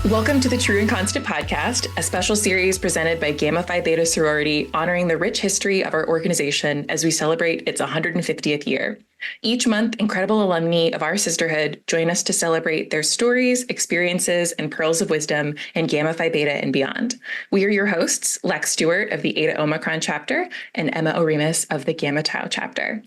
Welcome to the True and Constant podcast, a special series presented by Gamma Phi Beta Sorority, honoring the rich history of our organization as we celebrate its 150th year. Each month, incredible alumni of our sisterhood join us to celebrate their stories, experiences, and pearls of wisdom in Gamma Phi Beta and beyond. We are your hosts, Lex Stewart of the Eta Omicron chapter and Emma Oremus of the Gamma Tau chapter.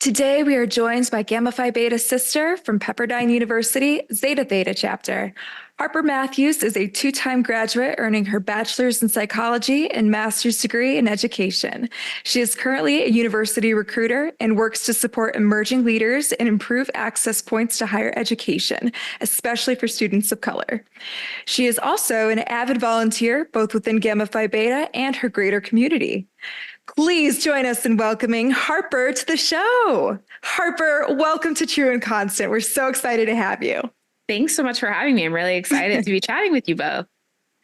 Today, we are joined by Gamma Phi Beta sister from Pepperdine University, Zeta Theta chapter. Harper Matthews is a two-time graduate earning her bachelor's in psychology and master's degree in education. She is currently a university recruiter and works to support emerging leaders and improve access points to higher education, especially for students of color. She is also an avid volunteer, both within Gamma Phi Beta and her greater community. Please join us in welcoming Harper to the show. Harper, welcome to True and Constant. We're so excited to have you. Thanks so much for having me. I'm really excited to be chatting with you both.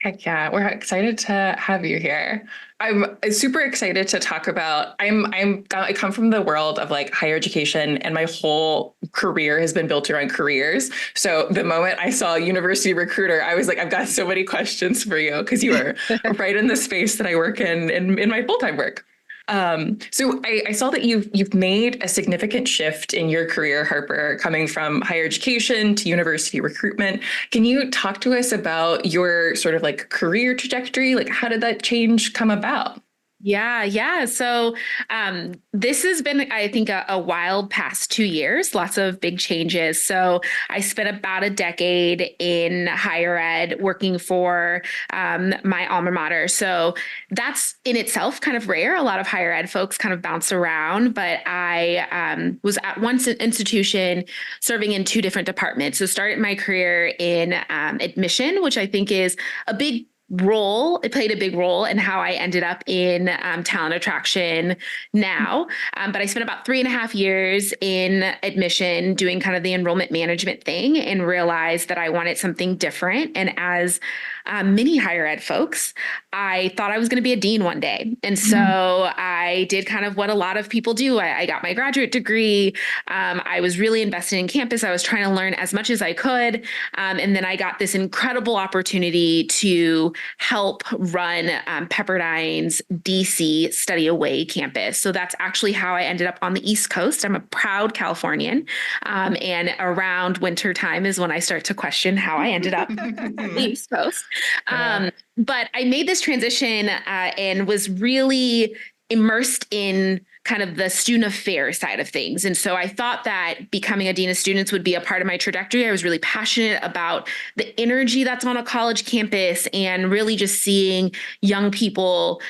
Heck yeah, we're excited to have you here. I'm super excited to talk about, I come from the world of like higher education, and my whole career has been built around careers. So the moment I saw university recruiter, I was like, I've got so many questions for you, because you are right in the space that I work in my full-time work. So I saw that you've made a significant shift in your career, Harper, coming from higher education to university recruitment. Can you talk to us about your sort of like career trajectory? Like, how did that change come about? Yeah. So this has been, I think, a wild past 2 years, lots of big changes. So I spent about a decade in higher ed working for my alma mater. So that's in itself kind of rare. A lot of higher ed folks kind of bounce around, but I was at one institution serving in two different departments. So started my career in admission, which I think is a big role. It played a big role in how I ended up in talent attraction now. But I spent about 3.5 years in admission doing kind of the enrollment management thing and realized that I wanted something different. And as many higher ed folks, I thought I was going to be a dean one day. And so I did kind of what a lot of people do. I got my graduate degree. I was really invested in campus. I was trying to learn as much as I could. And then I got this incredible opportunity to help run Pepperdine's DC Study Away campus. So that's actually how I ended up on the East Coast. I'm a proud Californian. And around winter time is when I start to question how I ended up on the East Coast. But I made this transition and was really immersed in kind of the student affairs side of things. And so I thought that becoming a dean of students would be a part of my trajectory. I was really passionate about the energy that's on a college campus and really just seeing young people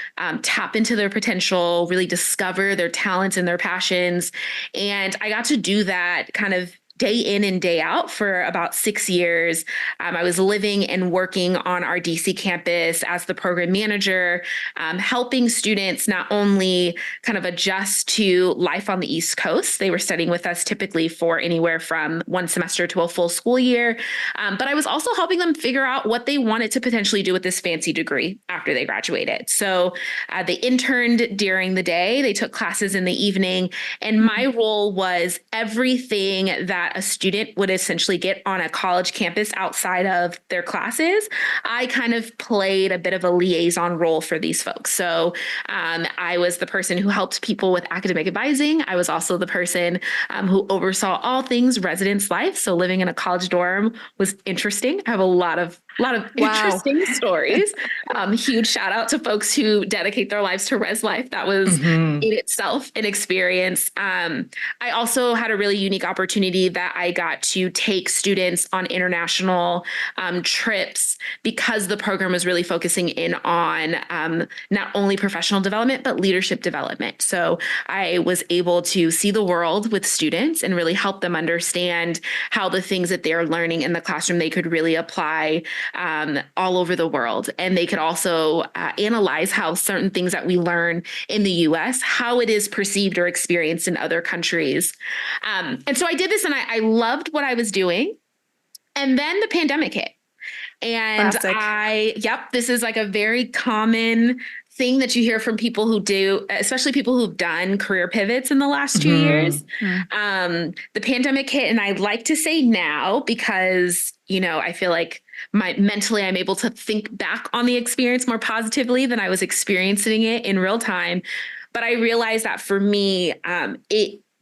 tap into their potential, really discover their talents and their passions. And I got to do that kind of day in and day out for about 6 years. I was living and working on our DC campus as the program manager, helping students not only kind of adjust to life on the East Coast. They were studying with us typically for anywhere from 1 semester to a full school year. But I was also helping them figure out what they wanted to potentially do with this fancy degree after they graduated. So they interned during the day, they took classes in the evening, and my role was everything that a student would essentially get on a college campus outside of their classes. I kind of played a bit of a liaison role for these folks. So I was the person who helped people with academic advising. I was also the person who oversaw all things residence life. So living in a college dorm was interesting. I have a lot of interesting stories. Huge shout out to folks who dedicate their lives to res life. That was in itself an experience. I also had a really unique opportunity that I got to take students on international trips because the program was really focusing in on not only professional development, but leadership development. So I was able to see the world with students and really help them understand how the things that they're learning in the classroom, they could really apply all over the world. And they could also analyze how certain things that we learn in the US, how it is perceived or experienced in other countries. And so I did this and I loved what I was doing. And then the pandemic hit. And Classic. this is like a very common thing that you hear from people who do, especially people who've done career pivots in the last 2 years. The pandemic hit, and I'd like to say now because, I feel like mentally I'm able to think back on the experience more positively than I was experiencing it in real time. But I realized that for me,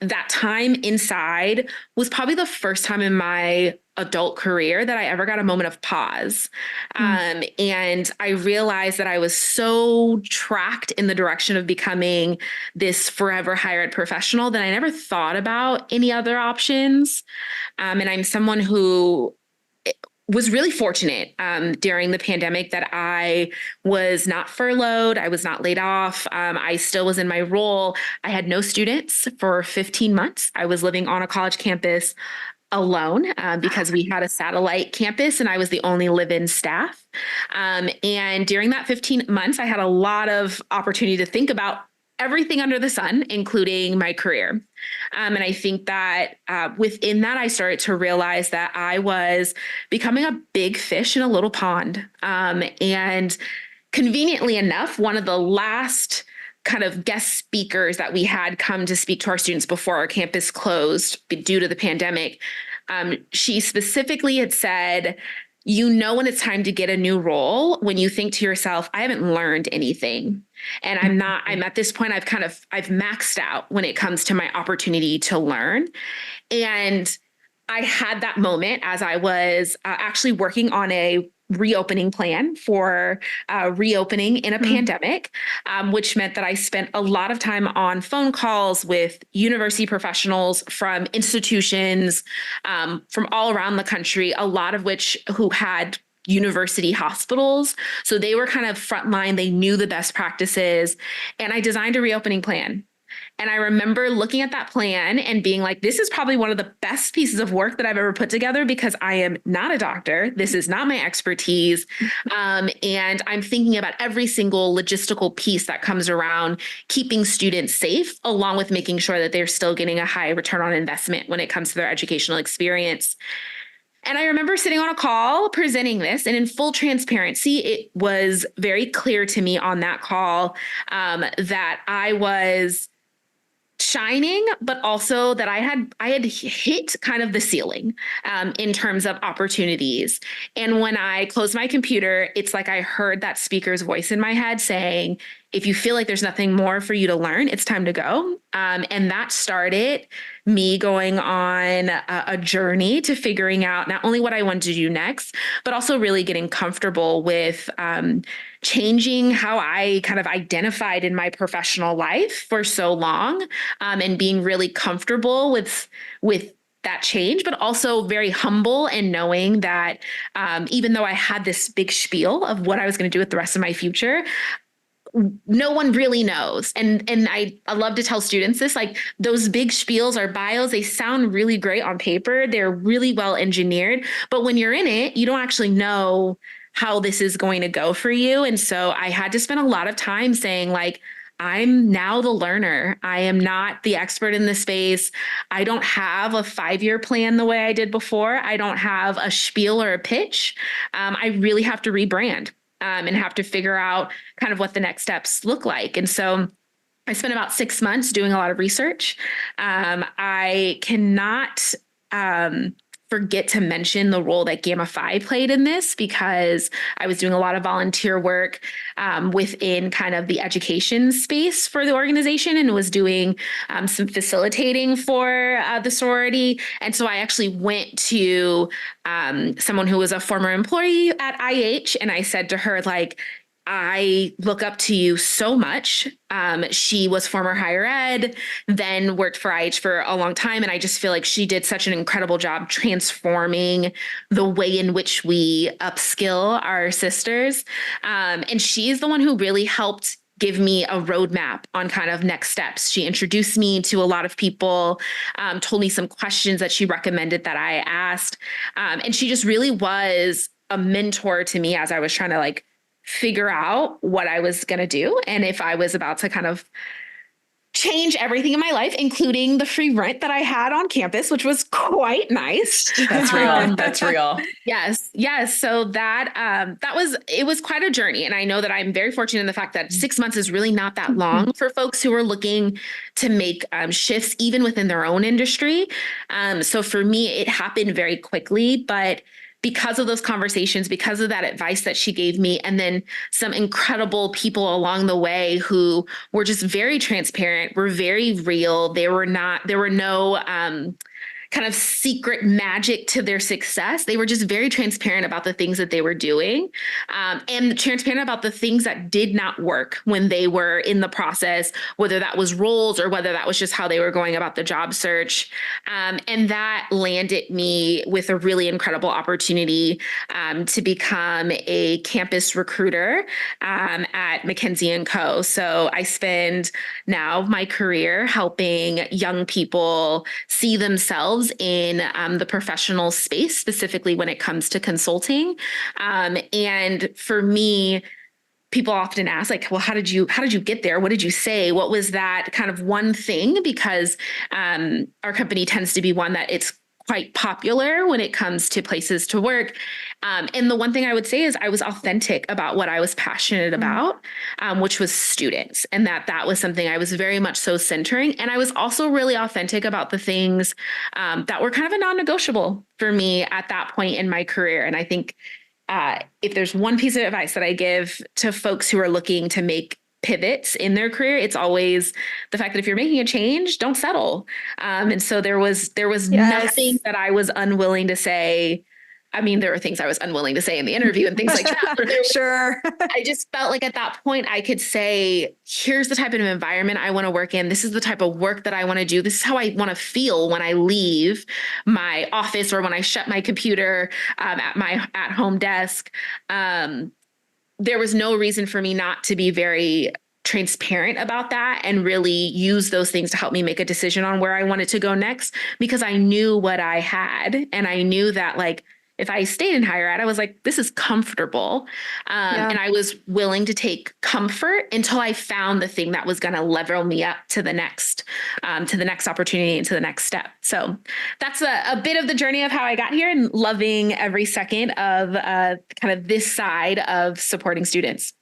that time inside was probably the first time in my adult career that I ever got a moment of pause. And I realized that I was so tracked in the direction of becoming this forever higher ed professional that I never thought about any other options. And I'm someone who was really fortunate during the pandemic that I was not furloughed. I was not laid off. I still was in my role. I had no students for 15 months. I was living on a college campus alone because we had a satellite campus and I was the only live-in staff. And during that 15 months, I had a lot of opportunity to think about everything under the sun, including my career. And I think that within that, I started to realize that I was becoming a big fish in a little pond. And conveniently enough, one of the last kind of guest speakers that we had come to speak to our students before our campus closed due to the pandemic, she specifically had said, when it's time to get a new role, when you think to yourself, I haven't learned anything. And I'm at this point, I've maxed out when it comes to my opportunity to learn. And I had that moment as I was actually working on a reopening plan for reopening in a pandemic, which meant that I spent a lot of time on phone calls with university professionals from institutions from all around the country, a lot of which who had university hospitals. So they were kind of frontline. They knew the best practices. And I designed a reopening plan. And I remember looking at that plan and being like, this is probably one of the best pieces of work that I've ever put together because I am not a doctor. This is not my expertise. And I'm thinking about every single logistical piece that comes around keeping students safe, along with making sure that they're still getting a high return on investment when it comes to their educational experience. And I remember sitting on a call presenting this, and in full transparency, it was very clear to me on that call that I was shining, but also that I had hit kind of the ceiling in terms of opportunities. And when I closed my computer, it's like I heard that speaker's voice in my head saying, if you feel like there's nothing more for you to learn, it's time to go. And that started me going on a journey to figuring out not only what I wanted to do next, but also really getting comfortable with changing how I kind of identified in my professional life for so long, and being really comfortable with that change, but also very humble and knowing that even though I had this big spiel of what I was going to do with the rest of my future, no one really knows. And I love to tell students this, like those big spiels or bios, they sound really great on paper. They're really well engineered, but when you're in it, you don't actually know how this is going to go for you. And so I had to spend a lot of time saying like, I'm now the learner. I am not the expert in this space. I don't have a 5-year plan the way I did before. I don't have a spiel or a pitch. I really have to rebrand. And have to figure out kind of what the next steps look like. And so I spent about 6 months doing a lot of research. I cannot forget to mention the role that Gamma Phi played in this because I was doing a lot of volunteer work within kind of the education space for the organization and was doing some facilitating for the sorority. And so I actually went to someone who was a former employee at IH and I said to her, like, I look up to you so much. She was former higher ed, then worked for IH for a long time. And I just feel like she did such an incredible job transforming the way in which we upskill our sisters. And she's the one who really helped give me a roadmap on kind of next steps. She introduced me to a lot of people, told me some questions that she recommended that I asked. And she just really was a mentor to me as I was trying to like figure out what I was going to do and if I was about to kind of change everything in my life, including the free rent that I had on campus, which was quite nice. That's real. That's real. Yes. Yes. So it was quite a journey. And I know that I'm very fortunate in the fact that 6 months is really not that long for folks who are looking to make shifts even within their own industry. So for me, it happened very quickly, but because of those conversations, because of that advice that she gave me, and then some incredible people along the way who were just very transparent, were very real. There were no kind of secret magic to their success. They were just very transparent about the things that they were doing, and transparent about the things that did not work when they were in the process, whether that was roles or whether that was just how they were going about the job search. And that landed me with a really incredible opportunity to become a campus recruiter at McKinsey Co. So I spend now my career helping young people see themselves in the professional space, specifically when it comes to consulting. And for me, people often ask, like, well, how did you get there? What did you say? What was that kind of one thing? Because our company tends to be one that it's quite popular when it comes to places to work. And the one thing I would say is I was authentic about what I was passionate about, which was students. And that was something I was very much so centering. And I was also really authentic about the things that were kind of a non-negotiable for me at that point in my career. And I think if there's one piece of advice that I give to folks who are looking to make pivots in their career, it's always the fact that if you're making a change, don't settle. And so there was nothing that I was unwilling to say. I mean, there were things I was unwilling to say in the interview and things like that. Sure. I just felt like at that point I could say, here's the type of environment I want to work in. This is the type of work that I want to do. This is how I want to feel when I leave my office or when I shut my computer at my at-home desk. There was no reason for me not to be very transparent about that and really use those things to help me make a decision on where I wanted to go next, because I knew what I had. And I knew that, like, if I stayed in higher ed, I was like, this is comfortable. And I was willing to take comfort until I found the thing that was going to level me up to the next opportunity and to the next step. So that's a bit of the journey of how I got here, and loving every second of kind of this side of supporting students.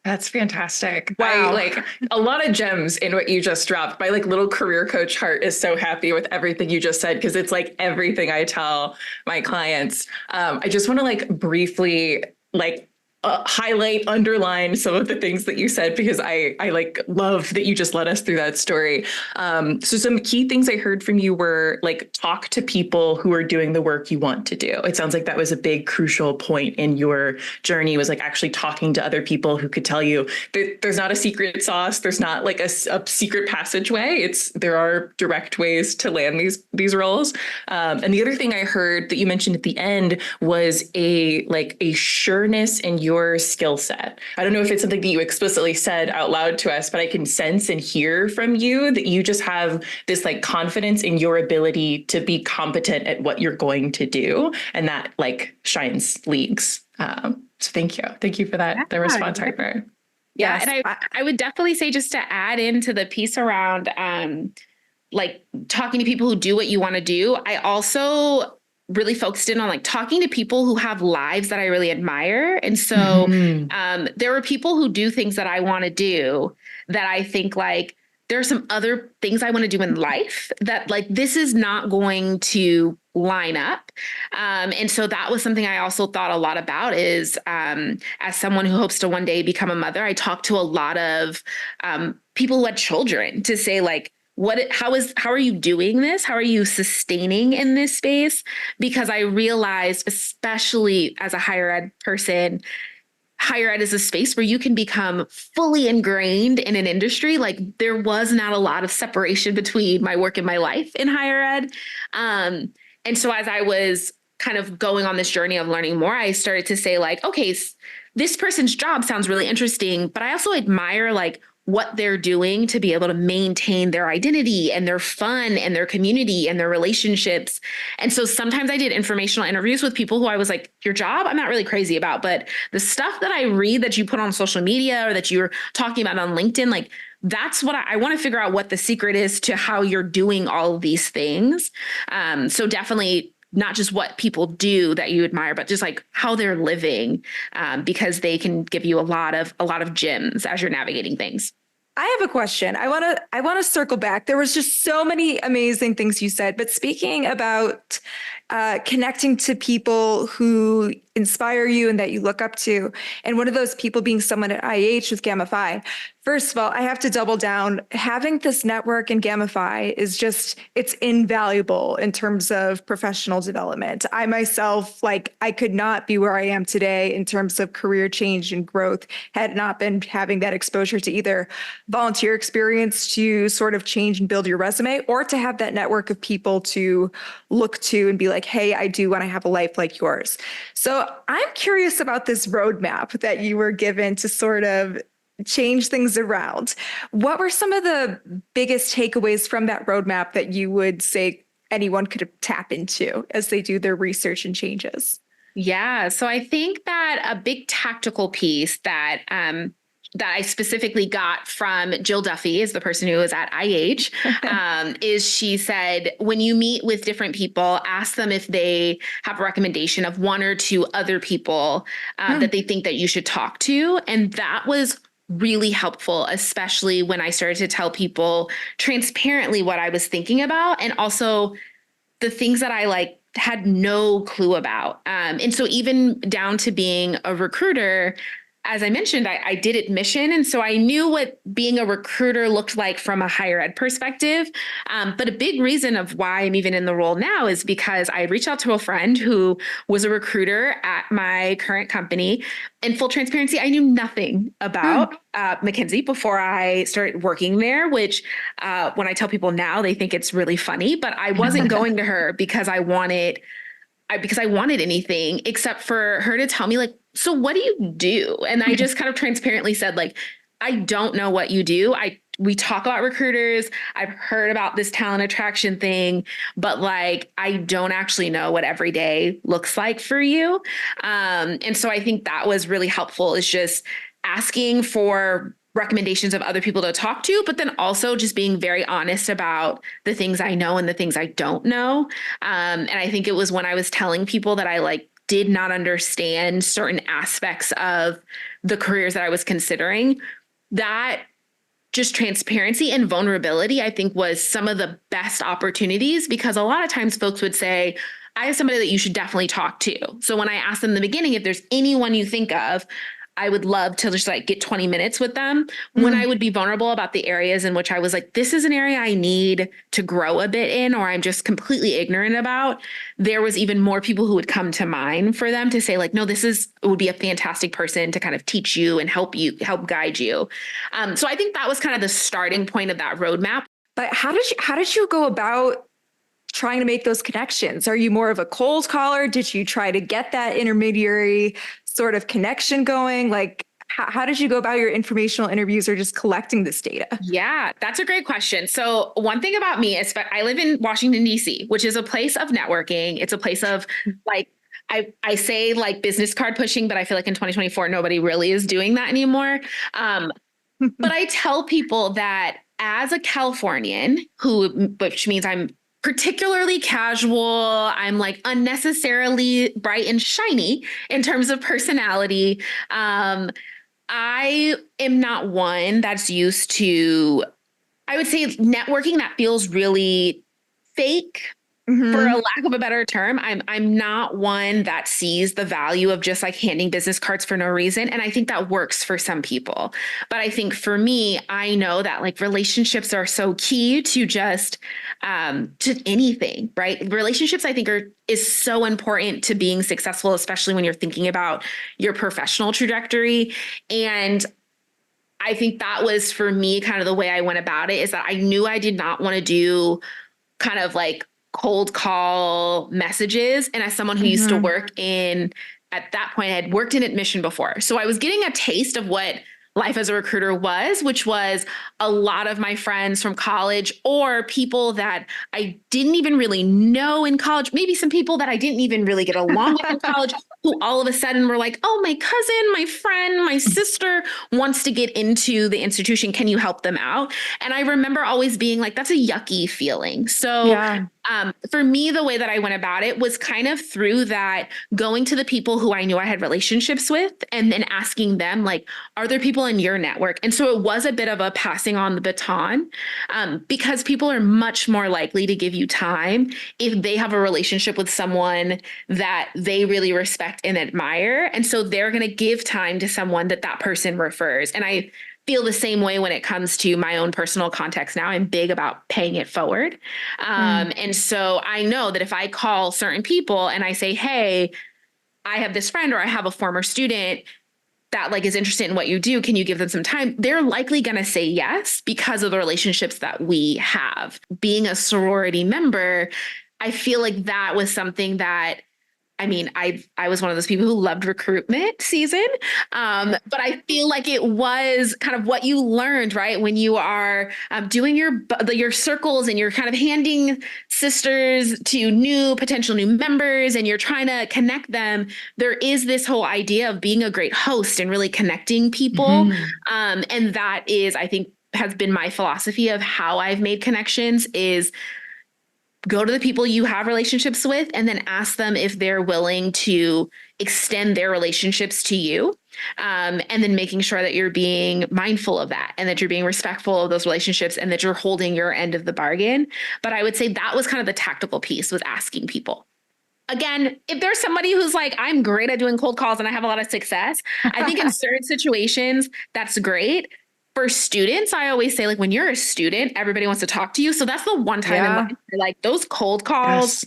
That's fantastic. Wow. I like a lot of gems in what you just dropped. My like little career coach heart is so happy with everything you just said, because it's like everything I tell my clients. I just want to like briefly like highlight, underline some of the things that you said, because I like love that you just led us through that story. So some key things I heard from you were like, talk to people who are doing the work you want to do. It sounds like that was a big crucial point in your journey, was like actually talking to other people who could tell you that there's not a secret sauce. There's not like a secret passageway. There are direct ways to land these roles. And the other thing I heard that you mentioned at the end was a sureness in your skill set. I don't know if it's something that you explicitly said out loud to us, but I can sense and hear from you that you just have this like confidence in your ability to be competent at what you're going to do. And that like shines leagues. So thank you. Thank you for that, the response, Harper. Yeah. Yes. And I would definitely say, just to add into the piece around like talking to people who do what you want to do, I also really focused in on like talking to people who have lives that I really admire. And so there are people who do things that I want to do that I think like there are some other things I want to do in life that like this is not going to line up. And so that was something I also thought a lot about is as someone who hopes to one day become a mother, I talked to a lot of people who had children to say like, how are you doing this? How are you sustaining in this space? Because I realized, especially as a higher ed person, higher ed is a space where you can become fully ingrained in an industry. Like there was not a lot of separation between my work and my life in higher ed. And so as I was kind of going on this journey of learning more, I started to say like, okay, this person's job sounds really interesting, but I also admire like what they're doing to be able to maintain their identity and their fun and their community and their relationships. And so sometimes I did informational interviews with people who I was like, your job, I'm not really crazy about, but the stuff that I read that you put on social media or that you're talking about on LinkedIn, like that's what I want to figure out what the secret is to how you're doing all of these things. So definitely not just what people do that you admire, but just like how they're living, because they can give you a lot of gems as you're navigating things. I have a question. I want to circle back. There was just so many amazing things you said, but speaking about connecting to people who inspire you and that you look up to, and one of those people being someone at IH with Gamma Phi. First of all, I have to double down. Having this network in Gamma Phi is just, it's invaluable in terms of professional development. I myself, like, I could not be where I am today in terms of career change and growth had not been having that exposure to either volunteer experience to sort of change and build your resume, or to have that network of people to look to and be like, hey, I do want to have a life like yours. So I'm curious about this roadmap that you were given to sort of change things around. What were some of the biggest takeaways from that roadmap that you would say anyone could tap into as they do their research and changes? Yeah. So I think that a big tactical piece that I specifically got from Jill Duffy, is the person who was at IH, is she said, when you meet with different people, ask them if they have a recommendation of one or two other people that they think that you should talk to. And that was really helpful, especially when I started to tell people transparently what I was thinking about, and also the things that I like had no clue about. And so even down to being a recruiter, as I mentioned, I did admission. And so I knew what being a recruiter looked like from a higher ed perspective. But a big reason of why I'm even in the role now is because I reached out to a friend who was a recruiter at my current company. In full transparency, I knew nothing about McKinsey before I started working there, which when I tell people now, they think it's really funny, but I wasn't going to her because I wanted anything except for her to tell me, like, so what do you do? And I just kind of transparently said, like, I don't know what you do. We talk about recruiters. I've heard about this talent attraction thing, but like, I don't actually know what every day looks like for you. And so I think that was really helpful, is just asking for recommendations of other people to talk to, but then also just being very honest about the things I know and the things I don't know. And I think it was when I was telling people that I like did not understand certain aspects of the careers that I was considering, that just transparency and vulnerability, I think, was some of the best opportunities, because a lot of times folks would say, I have somebody that you should definitely talk to. So when I asked them in the beginning, if there's anyone you think of, I would love to just like get 20 minutes with them. When I would be vulnerable about the areas in which I was like, this is an area I need to grow a bit in, or I'm just completely ignorant about, there was even more people who would come to mind for them to say like, no, it would be a fantastic person to kind of teach you and help guide you. So I think that was kind of the starting point of that roadmap. But how did you go about trying to make those connections? Are you more of a cold caller? Did you try to get that intermediary sort of connection going? Like, how did you go about your informational interviews or just collecting this data? Yeah, that's a great question. So one thing about me is I live in Washington, D.C., which is a place of networking. It's a place of like, I say like business card pushing, but I feel like in 2024, nobody really is doing that anymore. But I tell people that as a Californian, which means I'm particularly casual, I'm like unnecessarily bright and shiny in terms of personality. I am not one that's used to, I would say, networking that feels really fake. For a lack of a better term, I'm not one that sees the value of just like handing business cards for no reason. And I think that works for some people. But I think for me, I know that like relationships are so key to just to anything, right? Relationships, I think, is so important to being successful, especially when you're thinking about your professional trajectory. And I think that was for me kind of the way I went about it, is that I knew I did not want to do kind of like cold call messages. And as someone who used to work at that point, I had worked in admission before. So I was getting a taste of what life as a recruiter was, which was a lot of my friends from college or people that I didn't even really know in college, maybe some people that I didn't even really get along with in college, who all of a sudden were like, oh, my cousin, my friend, my sister wants to get into the institution. Can you help them out? And I remember always being like, that's a yucky feeling. So for me, the way that I went about it was kind of through that, going to the people who I knew I had relationships with and then asking them, like, are there people in your network? And so it was a bit of a passing on the baton, because people are much more likely to give you time if they have a relationship with someone that they really respect and admire. And so they're going to give time to someone that that person refers. And I feel the same way when it comes to my own personal context now. I'm big about paying it forward. And so I know that if I call certain people and I say, hey, I have this friend or I have a former student that like is interested in what you do, can you give them some time? They're likely going to say yes because of the relationships that we have. Being a sorority member, I feel like that was something that, I mean, I was one of those people who loved recruitment season, but I feel like it was kind of what you learned, right? When you are doing your circles and you're kind of handing sisters to potential new members and you're trying to connect them. There is this whole idea of being a great host and really connecting people. And that is, I think, has been my philosophy of how I've made connections is go to the people you have relationships with and then ask them if they're willing to extend their relationships to you. And then making sure that you're being mindful of that and that you're being respectful of those relationships and that you're holding your end of the bargain. But I would say that was kind of the tactical piece, was asking people. Again, if there's somebody who's like, I'm great at doing cold calls and I have a lot of success, I think in certain situations, that's great. For students, I always say, like, when you're a student, everybody wants to talk to you. So that's the one time in life where, like, those cold calls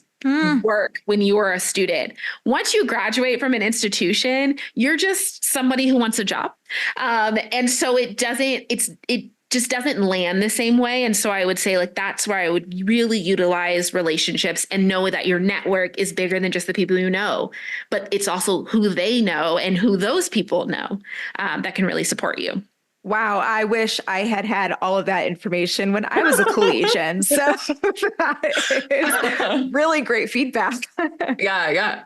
work when you are a student. Once you graduate from an institution, you're just somebody who wants a job. And so it just doesn't land the same way. And so I would say, like, that's where I would really utilize relationships and know that your network is bigger than just the people you know, but it's also who they know and who those people know that can really support you. Wow, I wish I had had all of that information when I was a collegian. So that is really great feedback. Yeah.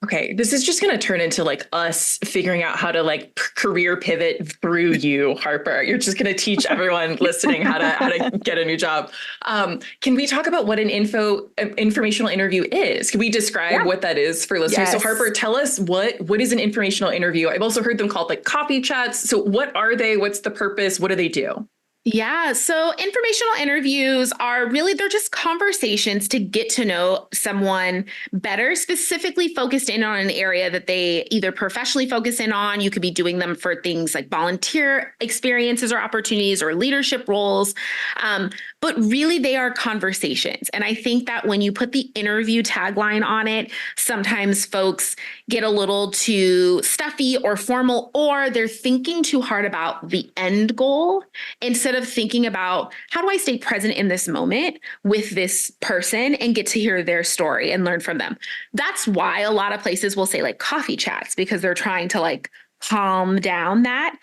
Okay, this is just going to turn into like us figuring out how to like career pivot through you, Harper. You're just going to teach everyone listening how to get a new job. Can we talk about what an informational interview is? Can we describe what that is for listeners? Yes. So Harper, tell us what is an informational interview? I've also heard them called like coffee chats. So what are they? What's the purpose? What do they do? Yeah. So informational interviews they're just conversations to get to know someone better, specifically focused in on an area that they either professionally focus in on. You could be doing them for things like volunteer experiences or opportunities or leadership roles. But really they are conversations. And I think that when you put the interview tagline on it, sometimes folks get a little too stuffy or formal, or they're thinking too hard about the end goal instead of thinking about how do I stay present in this moment with this person and get to hear their story and learn from them. That's why a lot of places will say like coffee chats, because they're trying to like calm down that.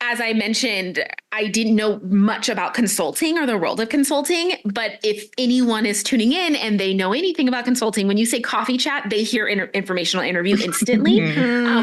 As I mentioned, I didn't know much about consulting or the world of consulting, but if anyone is tuning in and they know anything about consulting, when you say coffee chat, they hear informational interview instantly.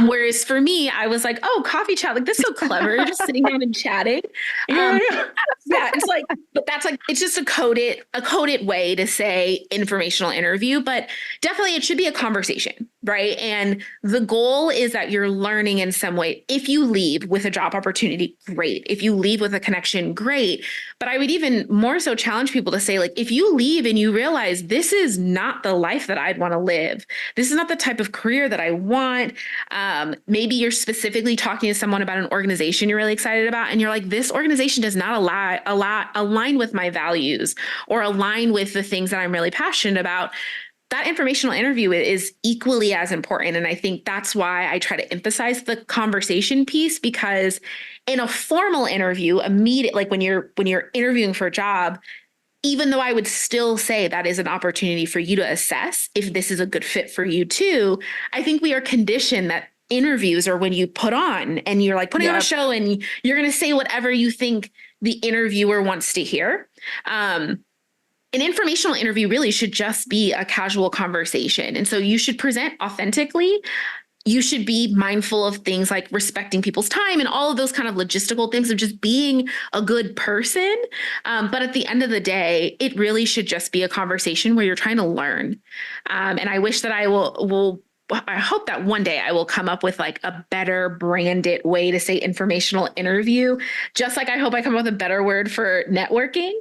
Whereas for me, I was like, oh, coffee chat, like this is so clever, just sitting down and chatting. It's like, but that's like, it's just a coded way to say informational interview, but definitely it should be a conversation, right? And the goal is that you're learning in some way. If you leave with a job opportunity, great. If you leave with a connection, great. But I would even more so challenge people to say, like, if you leave and you realize this is not the life that I'd want to live, this is not the type of career that I want. Maybe you're specifically talking to someone about an organization you're really excited about, and you're like, this organization does not align with my values or align with the things that I'm really passionate about. That informational interview is equally as important. And I think that's why I try to emphasize the conversation piece, because in a formal interview, like when you're interviewing for a job, even though I would still say that is an opportunity for you to assess if this is a good fit for you too, I think we are conditioned that interviews or when you put on and you're like putting on a show and you're going to say whatever you think the interviewer wants to hear. An informational interview really should just be a casual conversation. And so you should present authentically. You should be mindful of things like respecting people's time and all of those kind of logistical things of just being a good person. But at the end of the day, it really should just be a conversation where you're trying to learn. And I wish that I hope that one day I will come up with like a better branded way to say informational interview, just like I hope I come up with a better word for networking.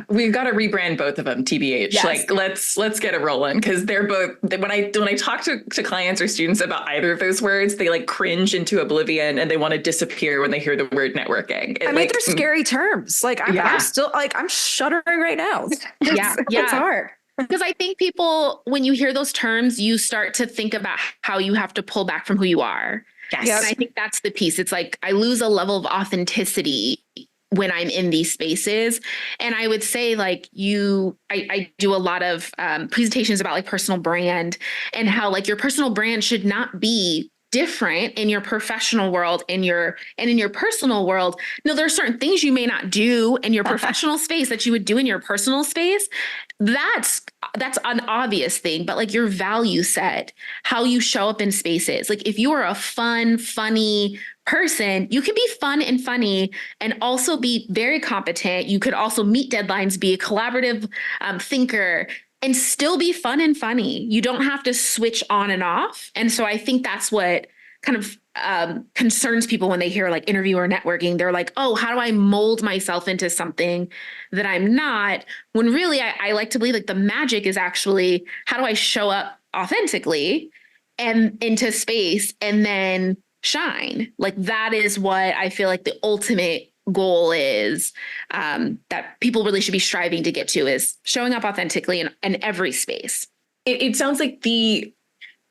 We've got to rebrand both of them, TBH. Yes. Like let's get it rolling, because they're both, when I talk to clients or students about either of those words, they like cringe into oblivion and they want to disappear when they hear the word networking. They're scary terms. Like I'm still like, I'm shuddering right now. It's hard. Because I think people, when you hear those terms, you start to think about how you have to pull back from who you are. Yes. And I think that's the piece. It's like I lose a level of authenticity when I'm in these spaces. And I would say like I do a lot of presentations about like personal brand and how like your personal brand should not be different in your professional world and in your personal world. No, there are certain things you may not do in your professional space that you would do in your personal space. That's an obvious thing, but like your value set, how you show up in spaces. Like if you are a funny person, you can be fun and funny and also be very competent. You could also meet deadlines, be a collaborative thinker, and still be fun and funny. You don't have to switch on and off. And so I think that's what kind of concerns people when they hear like interview or networking. They're like, oh, how do I mold myself into something that I'm not? When really I like to believe like the magic is actually how do I show up authentically and into space and then shine? Like that is what I feel like the ultimate goal is, that people really should be striving to get to, is showing up authentically in every space. It sounds like the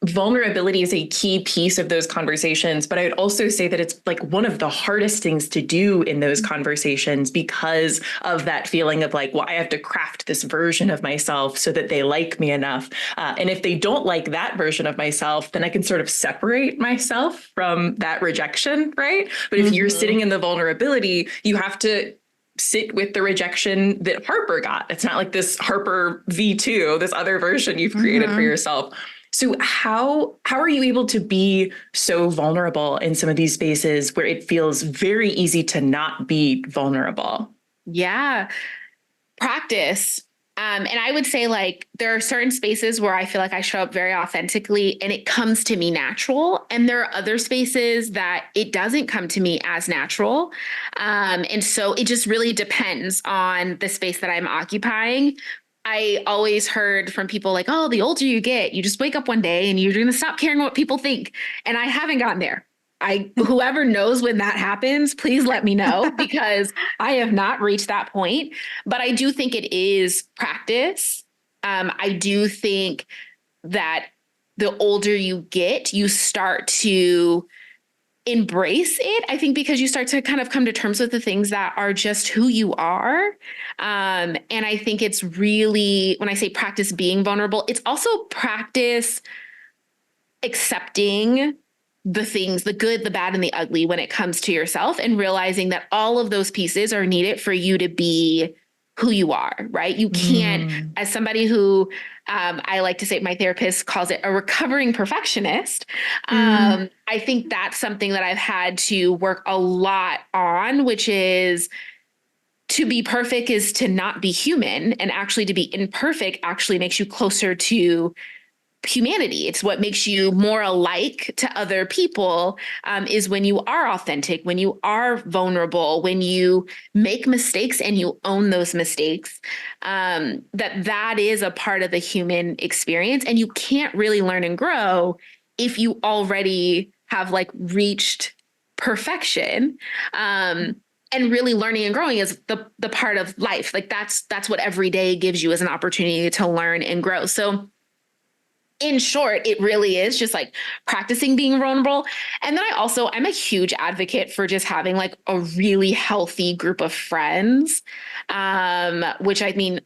vulnerability is a key piece of those conversations, but I would also say that it's like one of the hardest things to do in those conversations because of that feeling of like, well, I have to craft this version of myself so that they like me enough. And if they don't like that version of myself, then I can sort of separate myself from that rejection, right? But if you're sitting in the vulnerability, you have to sit with the rejection that Harper got. It's not like this Harper V2, this other version you've created for yourself. So how are you able to be so vulnerable in some of these spaces where it feels very easy to not be vulnerable? Yeah, practice. And I would say like there are certain spaces where I feel like I show up very authentically and it comes to me natural. And there are other spaces that it doesn't come to me as natural. And so it just really depends on the space that I'm occupying. I always heard from people like, oh, the older you get, you just wake up one day and you're going to stop caring what people think. And I haven't gotten there. Whoever knows when that happens, please let me know, because I have not reached that point. But I do think it is practice. I do think that the older you get, you start to embrace it. I think because you start to kind of come to terms with the things that are just who you are. And I think it's really, when I say practice being vulnerable, it's also practice accepting the things, the good, the bad, and the ugly when it comes to yourself, and realizing that all of those pieces are needed for you to be who you are, right? You can't, as somebody who I like to say, my therapist calls it a recovering perfectionist. I think that's something that I've had to work a lot on, which is to be perfect is to not be human, and actually to be imperfect actually makes you closer to humanity. It's what makes you more alike to other people, is when you are authentic, when you are vulnerable, when you make mistakes and you own those mistakes, that is a part of the human experience. And you can't really learn and grow if you already have like reached perfection. And really learning and growing is the part of life. Like that's what every day gives you as an opportunity to learn and grow. So in short, it really is just like practicing being vulnerable. And then I'm a huge advocate for just having like a really healthy group of friends, which I mean,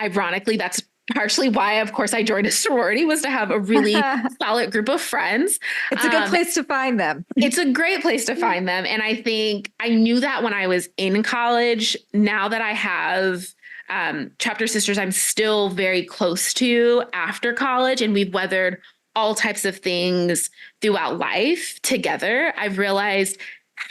ironically, that's partially why, of course, I joined a sorority was to have a really solid group of friends. It's a good place to find them. It's a great place to find them. And I think I knew that when I was in college. Now that I have chapter sisters I'm still very close to after college, and we've weathered all types of things throughout life together, I've realized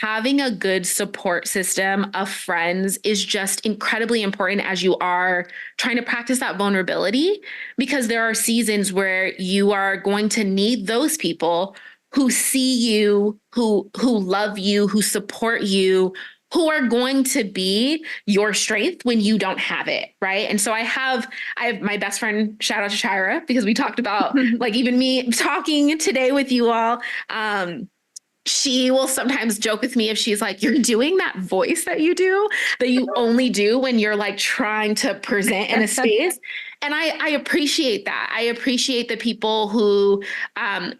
having a good support system of friends is just incredibly important as you are trying to practice that vulnerability, because there are seasons where you are going to need those people who see you, who love you, who support you, who are going to be your strength when you don't have it, right? And so I have my best friend, shout out to Shira, because we talked about like even me talking today with you all. She will sometimes joke with me if she's like, you're doing that voice that you only do when you're like trying to present in a space. And I appreciate that. I appreciate the people who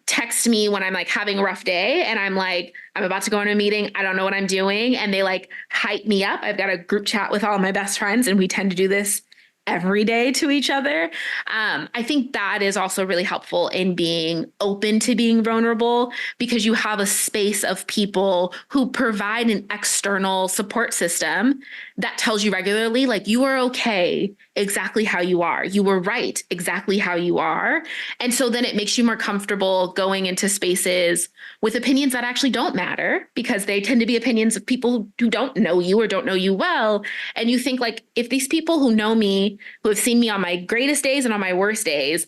text me when I'm like having a rough day and I'm like, I'm about to go into a meeting. I don't know what I'm doing. And they like hype me up. I've got a group chat with all my best friends, and we tend to do this every day to each other. I think that is also really helpful in being open to being vulnerable, because you have a space of people who provide an external support system that tells you regularly, like, you are okay exactly how you are. You were right exactly how you are. And so then it makes you more comfortable going into spaces with opinions that actually don't matter, because they tend to be opinions of people who don't know you or don't know you well. And you think like, if these people who know me, who have seen me on my greatest days and on my worst days,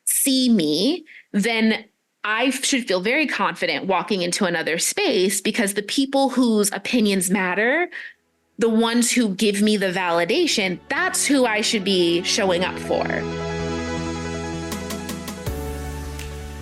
see me, then I should feel very confident walking into another space, because the people whose opinions matter, the ones who give me the validation, that's who I should be showing up for.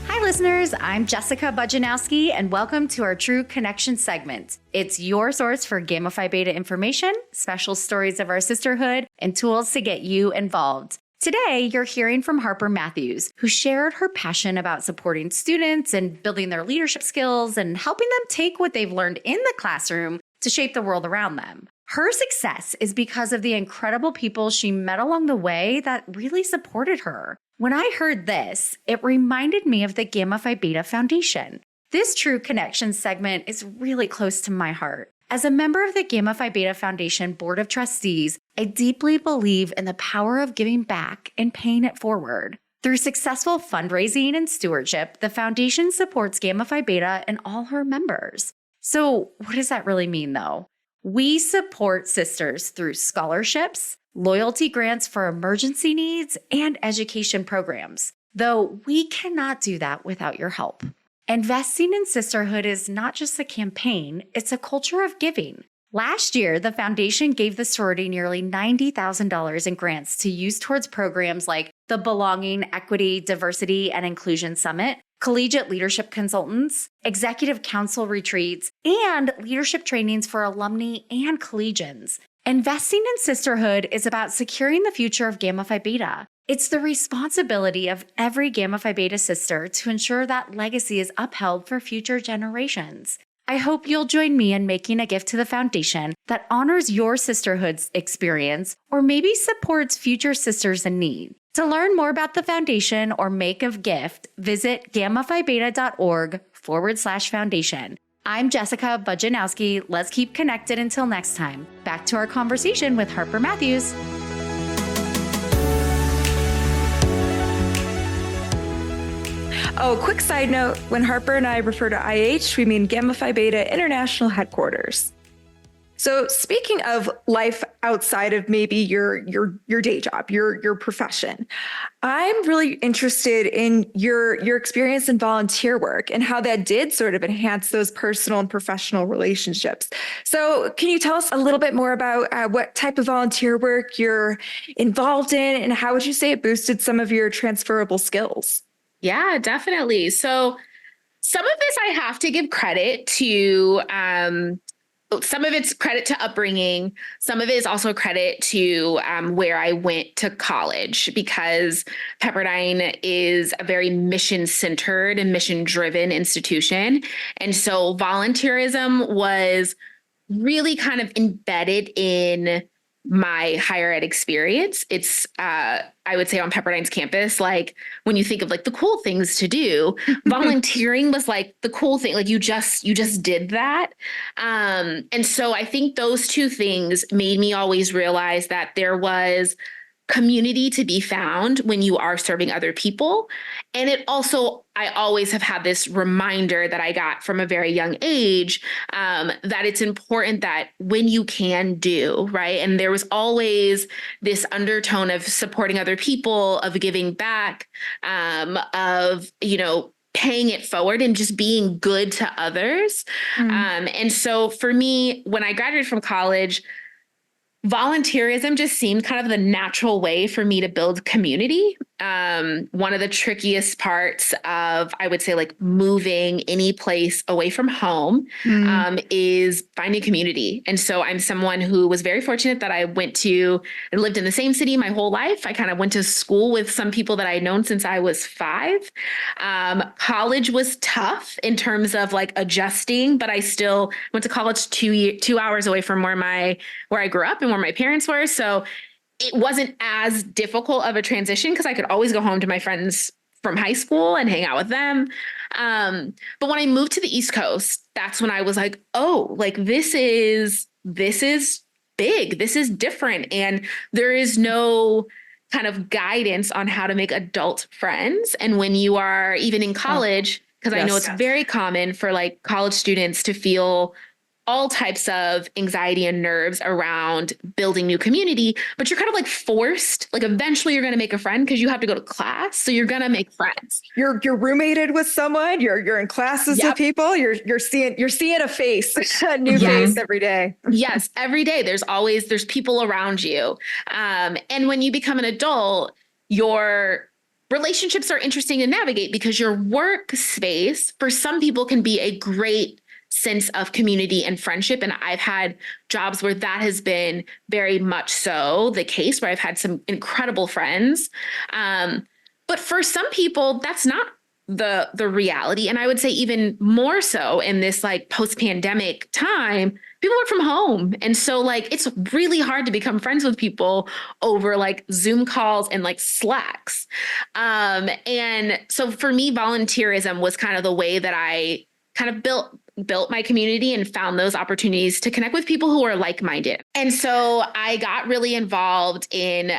Hi, listeners. I'm Jessica Budjanowski, and welcome to our True Connection segment. It's your source for Gamma Phi Beta information, special stories of our sisterhood, and tools to get you involved. Today, you're hearing from Harper Matthews, who shared her passion about supporting students and building their leadership skills and helping them take what they've learned in the classroom to shape the world around them. Her success is because of the incredible people she met along the way that really supported her. When I heard this, it reminded me of the Gamma Phi Beta Foundation. This True Connection segment is really close to my heart. As a member of the Gamma Phi Beta Foundation Board of Trustees, I deeply believe in the power of giving back and paying it forward. Through successful fundraising and stewardship, the foundation supports Gamma Phi Beta and all her members. So what does that really mean, though? We support sisters through scholarships, loyalty grants for emergency needs, and education programs, though we cannot do that without your help. Investing in sisterhood is not just a campaign, it's a culture of giving. Last year, the foundation gave the sorority nearly $90,000 in grants to use towards programs like the Belonging, Equity, Diversity, and Inclusion Summit, collegiate leadership consultants, executive council retreats, and leadership trainings for alumni and collegians. Investing in sisterhood is about securing the future of Gamma Phi Beta. It's the responsibility of every Gamma Phi Beta sister to ensure that legacy is upheld for future generations. I hope you'll join me in making a gift to the foundation that honors your sisterhood's experience or maybe supports future sisters in need. To learn more about the foundation or make a gift, visit gammaphibeta.org/foundation. I'm Jessica Budjanowski. Let's keep connected until next time. Back to our conversation with Harper Matthews. Oh, quick side note, when Harper and I refer to IH, we mean Gamma Phi Beta International Headquarters. So speaking of life outside of maybe your day job, your profession, I'm really interested in your experience in volunteer work and how that did sort of enhance those personal and professional relationships. So can you tell us a little bit more about what type of volunteer work you're involved in, and how would you say it boosted some of your transferable skills? Yeah, definitely. So some of this I have to give credit to, some of it's credit to upbringing. Some of it is also credit to where I went to college, because Pepperdine is a very mission-centered and mission-driven institution. And so volunteerism was really kind of embedded in my higher ed experience. It's, I would say on Pepperdine's campus, like when you think of like the cool things to do, volunteering was like the cool thing. Like you just did that. And so I think those two things made me always realize that there was community to be found when you are serving other people. And it also, I always have had this reminder that I got from a very young age, that it's important that when you can do, right? And there was always this undertone of supporting other people, of giving back, of, paying it forward and just being good to others. And so for me, when I graduated from college, volunteerism just seemed kind of the natural way for me to build community. One of the trickiest parts of, I would say, like moving any place away from home, is finding community. And so I'm someone who was very fortunate that I lived in the same city my whole life. I kind of went to school with some people that I had known since I was 5. College was tough in terms of like adjusting, but I still went to college 2 hours away from where I grew up and where my parents were. So it wasn't as difficult of a transition because I could always go home to my friends from high school and hang out with them. But when I moved to the East Coast, that's when I was like, oh, like this is big. This is different. And there is no kind of guidance on how to make adult friends. And when you are even in college, because I know it's very common for like college students to feel all types of anxiety and nerves around building new community, but you're kind of like forced, like eventually you're going to make a friend because you have to go to class. So you're going to make friends. You're roommated with someone, you're in classes with people, you're seeing a face, a new face every day. Yes. Every day there's people around you. And when you become an adult, your relationships are interesting to navigate because your workspace for some people can be a great sense of community and friendship. And I've had jobs where that has been very much so the case, where I've had some incredible friends. But for some people, that's not the reality. And I would say even more so in this like post-pandemic time, people work from home. And so like, it's really hard to become friends with people over like Zoom calls and like Slacks. And so for me, volunteerism was kind of the way that I kind of built my community and found those opportunities to connect with people who are like-minded. And so I got really involved in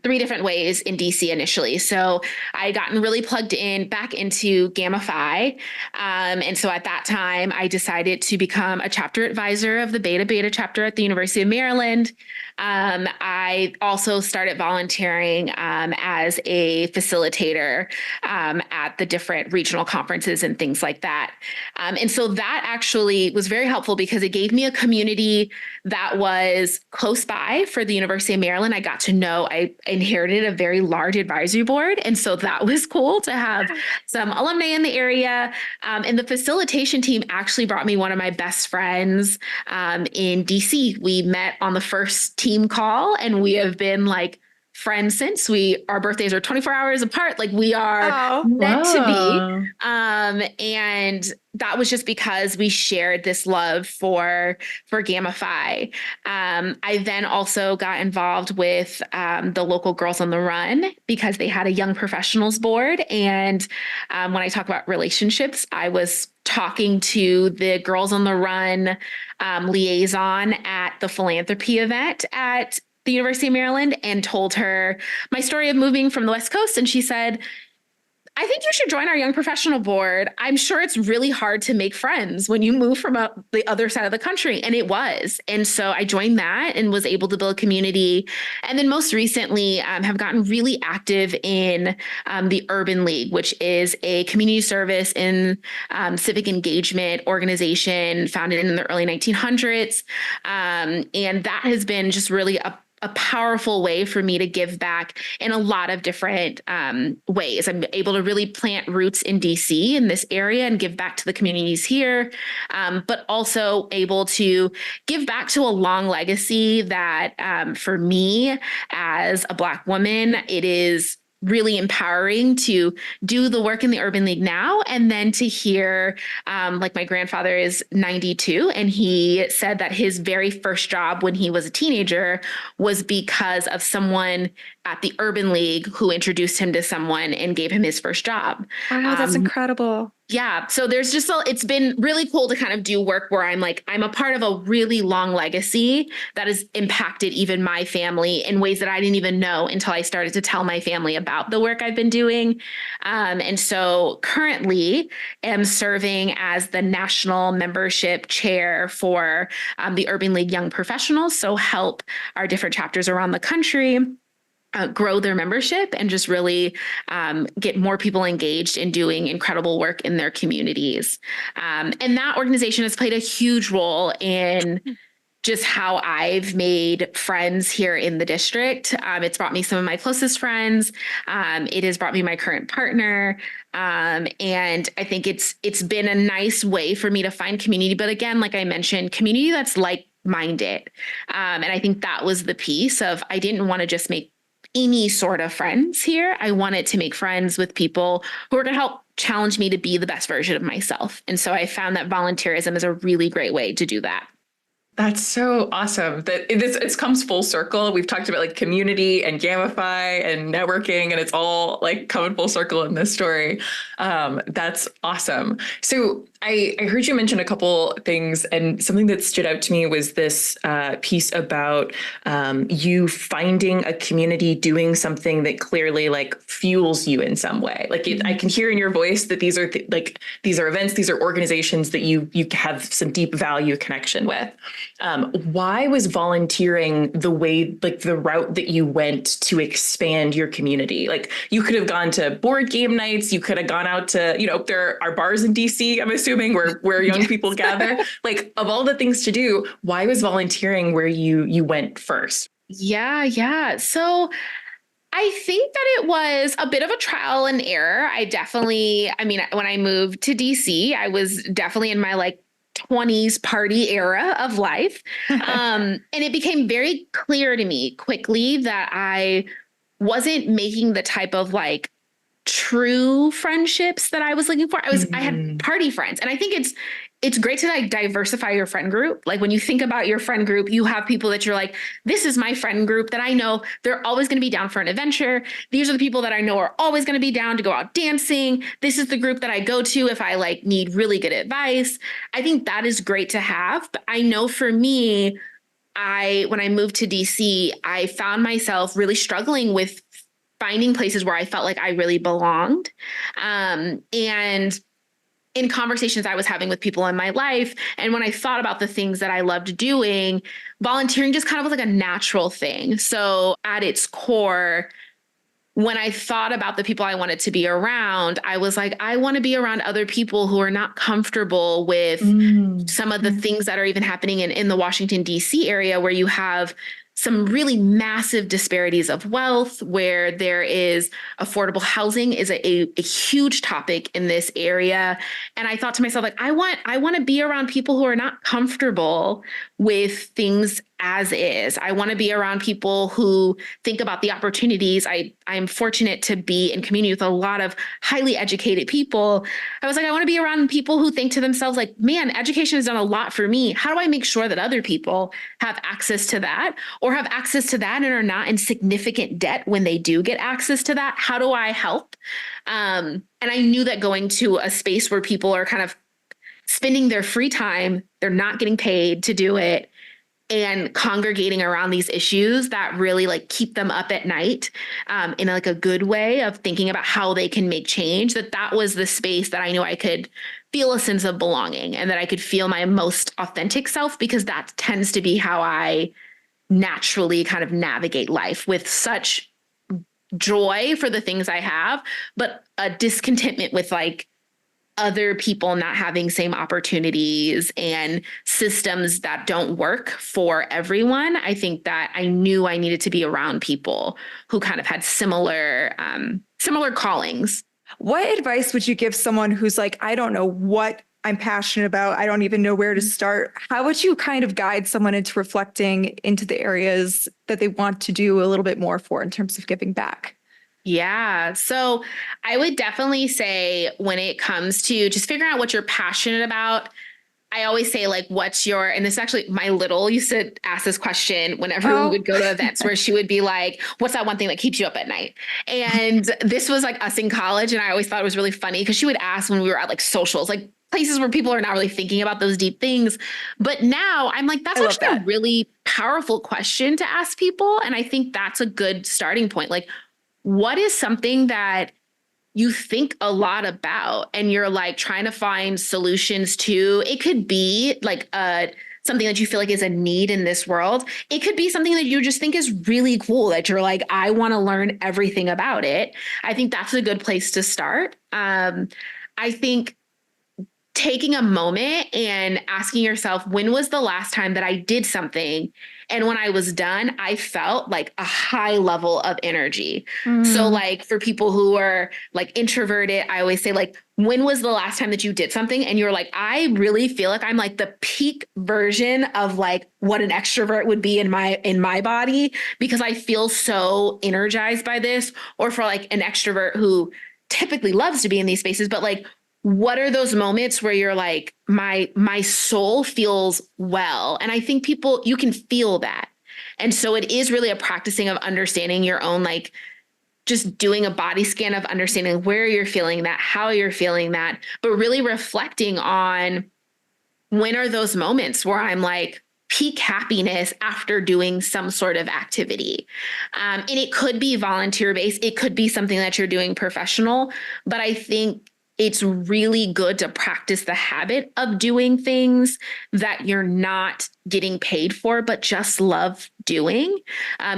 3 different ways in DC initially. So I gotten really plugged in back into Gamma Phi. And so at that time, I decided to become a chapter advisor of the Beta chapter at the University of Maryland. I also started volunteering as a facilitator at the different regional conferences and things like that. And so that actually was very helpful because it gave me a community that was close by for the University of Maryland. I inherited a very large advisory board. And so that was cool to have some alumni in the area. And the facilitation team actually brought me one of my best friends in DC. We met on the first team call and we have been like friends since. Our birthdays are 24 hours apart. Like we are meant to be. And that was just because we shared this love for Gamma Phi. I then also got involved with the local Girls on the Run because they had a young professionals board. And when I talk about relationships, I was talking to the Girls on the Run liaison at the philanthropy event at the University of Maryland and told her my story of moving from the West Coast. And she said, I think you should join our young professional board. I'm sure it's really hard to make friends when you move from the other side of the country. And it was. And so I joined that and was able to build community. And then most recently have gotten really active in the Urban League, which is a community service and civic engagement organization founded in the early 1900s. And that has been just really a powerful way for me to give back in a lot of different ways. I'm able to really plant roots in DC in this area and give back to the communities here, but also able to give back to a long legacy that for me as a Black woman, it is really empowering to do the work in the Urban League now. And then to hear, like my grandfather is 92, and he said that his very first job when he was a teenager was because of someone at the Urban League who introduced him to someone and gave him his first job. Wow, that's incredible. Yeah. So there's just, it's been really cool to kind of do work where I'm a part of a really long legacy that has impacted even my family in ways that I didn't even know until I started to tell my family about the work I've been doing. And so currently am serving as the national membership chair for the Urban League Young Professionals. So help our different chapters around the country grow their membership and just really get more people engaged in doing incredible work in their communities. And that organization has played a huge role in just how I've made friends here in the district. It's brought me some of my closest friends. It has brought me my current partner. And I think it's been a nice way for me to find community. But again, like I mentioned, community that's like-minded. And I think that was the piece of, I didn't want to just make any sort of friends here. I wanted to make friends with people who are going to help challenge me to be the best version of myself. And so I found that volunteerism is a really great way to do that. That's so awesome that it comes full circle. We've talked about like community and Gamify and networking, and it's all like coming full circle in this story. That's awesome. So I heard you mention a couple things, and something that stood out to me was this piece about you finding a community doing something that clearly like fuels you in some way. Like I can hear in your voice that these are these are events, these are organizations that you have some deep value connection with. Why was volunteering the route that you went to expand your community? Like you could have gone to board game nights, you could have gone out to, there are bars in DC, I'm assuming, where young people gather. Like of all the things to do, why was volunteering where you went first? Yeah. So I think that it was a bit of a trial and error. When I moved to DC, I was definitely in my 20s party era of life. And it became very clear to me quickly that I wasn't making the type of true friendships that I was looking for. I had party friends. And I think it's great to diversify your friend group. Like when you think about your friend group, you have people that you're like, this is my friend group that I know they're always going to be down for an adventure. These are the people that I know are always going to be down to go out dancing. This is the group that I go to if I need really good advice. I think that is great to have. But I know for me, when I moved to DC, I found myself really struggling with finding places where I felt like I really belonged. And in conversations I was having with people in my life, and when I thought about the things that I loved doing, volunteering just kind of was like a natural thing. So at its core, when I thought about the people I wanted to be around, I was like, I want to be around other people who are not comfortable with some of the things that are even happening in the Washington, D.C. area, where you have some really massive disparities of wealth, where there is affordable housing is a huge topic in this area. And I thought to myself, I want to be around people who are not comfortable with things as is. I want to be around people who think about the opportunities. I'm fortunate to be in community with a lot of highly educated people. I was I want to be around people who think to themselves, man, education has done a lot for me. How do I make sure that other people have access to that, or have access to that and are not in significant debt when they do get access to that? How do I help? And I knew that going to a space where people are kind of spending their free time, they're not getting paid to do it, and congregating around these issues that really keep them up at night in a good way of thinking about how they can make change, that was the space that I knew I could feel a sense of belonging, and that I could feel my most authentic self, because that tends to be how I naturally kind of navigate life, with such joy for the things I have, but a discontentment with other people not having same opportunities and systems that don't work for everyone. I think that I knew I needed to be around people who kind of had similar callings. What advice would you give someone who's I don't know what I'm passionate about, I don't even know where to start? How would you kind of guide someone into reflecting into the areas that they want to do a little bit more for in terms of giving back? Yeah. So I would definitely say when it comes to just figuring out what you're passionate about, I always say, like, what's your, and this actually, my little used to ask this question whenever we Oh, would go to events where she would be like, what's that one thing that keeps you up at night? And this was like us in college. And I always thought it was really funny because she would ask when we were at like socials, like places where people are not really thinking about those deep things. But now I'm like, that's I love actually a that. really powerful question to ask people. And I think that's a good starting point. Like, what is something that you think a lot about and you're like trying to find solutions to? It could be like something that you feel like is a need in this world. It could be something that you just think is really cool that you're like, I want to learn everything about it. I think that's a good place to start. I think taking a moment and asking yourself, when was the last time that I did something? And when I was done, I felt like a high level of energy. So like for people who are like introverted, I always say, like, when was the last time that you did something and you're like, I really feel like I'm like the peak version of like what an extrovert would be in my body, because I feel so energized by this. Or for like an extrovert who typically loves to be in these spaces, but like, what are those moments where you're like, my soul feels well? And I think people, you can feel that. And so it is really a practicing of understanding your own, like just doing a body scan of understanding where you're feeling that, how you're feeling that, but really reflecting on when are those moments where I'm like peak happiness after doing some sort of activity. And it could be volunteer based. It could be something that you're doing professional, but I think it's really good to practice the habit of doing things that you're not getting paid for, but just love doing.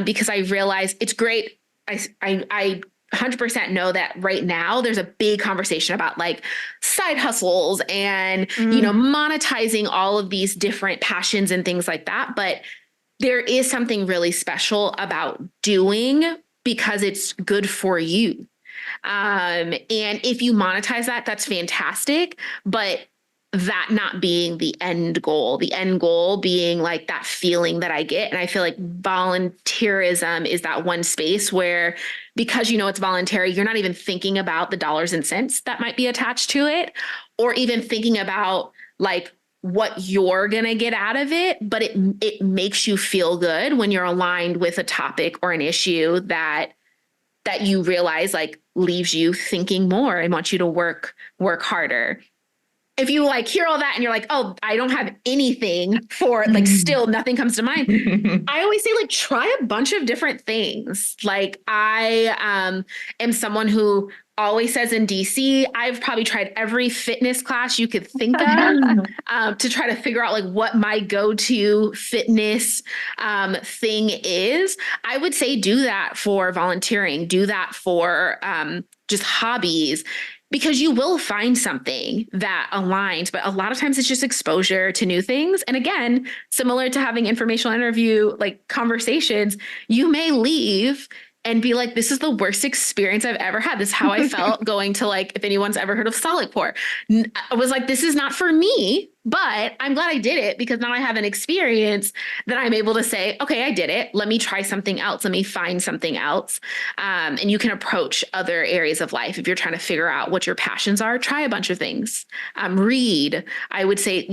Because I realize it's great. I 100% know that right now there's a big conversation about like side hustles and, monetizing all of these different passions and things like that. But there is something really special about doing because it's good for you. And if you monetize that, that's fantastic. But that not being the end goal being like that feeling that I get. And I feel like volunteerism is that one space where, because it's voluntary, you're not even thinking about the dollars and cents that might be attached to it, or even thinking about like what you're going to get out of it. But it makes you feel good when you're aligned with a topic or an issue that you realize like leaves you thinking more and wants you to work harder. If you like hear all that and you're like, oh, I don't have anything for like, still nothing comes to mind. I always say like, try a bunch of different things. Like I am someone who always says in DC, I've probably tried every fitness class you could think of to try to figure out like what my go-to fitness thing is. I would say do that for volunteering, do that for just hobbies, because you will find something that aligns. But a lot of times it's just exposure to new things. And again, similar to having informational interview, like conversations, you may leave and be like, this is the worst experience I've ever had. This is how I felt going to, like, if anyone's ever heard of solid core. I was like, this is not for me, but I'm glad I did it because now I have an experience that I'm able to say, okay, I did it. Let me try something else. Let me find something else. And you can approach other areas of life. If you're trying to figure out what your passions are, try a bunch of things. Read, I would say,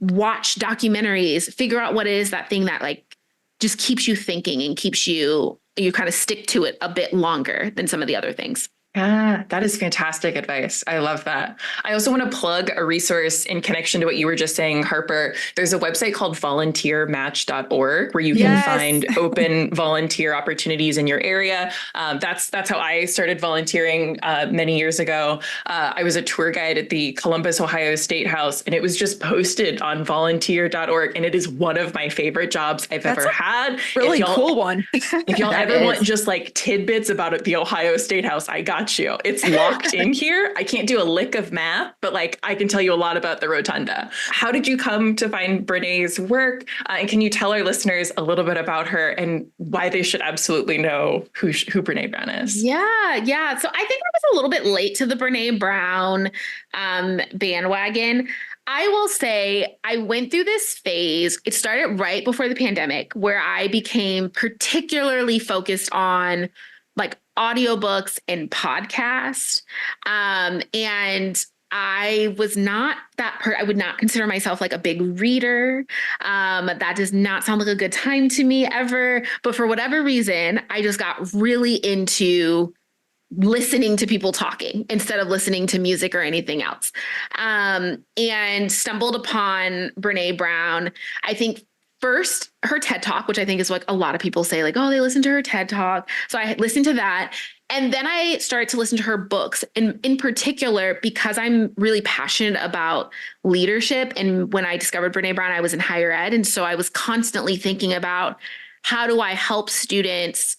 watch documentaries, figure out what it is, that thing that like just keeps you thinking and keeps you kind of stick to it a bit longer than some of the other things. Yeah, that is fantastic advice. I love that. I also want to plug a resource in connection to what you were just saying, Harper. There's a website called volunteermatch.org where you can find open volunteer opportunities in your area. That's how I started volunteering many years ago. I was a tour guide at the Columbus, Ohio State House, and it was just posted on volunteer.org. And it is one of my favorite jobs I've ever had. Really cool one. If y'all ever want just like tidbits about the Ohio State House, I got you. It's locked in here. I can't do a lick of math, but like I can tell you a lot about the Rotunda. How did you come to find Brené's work? And can you tell our listeners a little bit about her and why they should absolutely know who Brené Brown is? Yeah. So I think I was a little bit late to the Brené Brown bandwagon. I will say I went through this phase. It started right before the pandemic where I became particularly focused on like audiobooks and podcasts. And I was not I would not consider myself like a big reader. That does not sound like a good time to me ever. But for whatever reason, I just got really into listening to people talking instead of listening to music or anything else. And stumbled upon Brene Brown. I think first her TED Talk, which I think is like a lot of people say like, oh, they listen to her TED Talk. So I listened to that. And then I started to listen to her books, and in particular, because I'm really passionate about leadership. And when I discovered Brene Brown, I was in higher ed. And so I was constantly thinking about how do I help students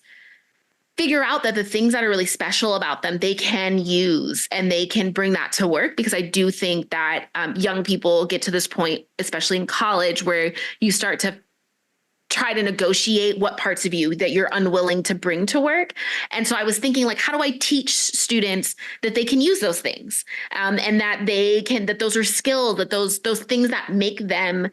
figure out that the things that are really special about them, they can use and they can bring that to work. Because I do think that young people get to this point, especially in college, where you start to try to negotiate what parts of you that you're unwilling to bring to work. And so I was thinking, like, how do I teach students that they can use those things, and that that those are skills, that those things that make them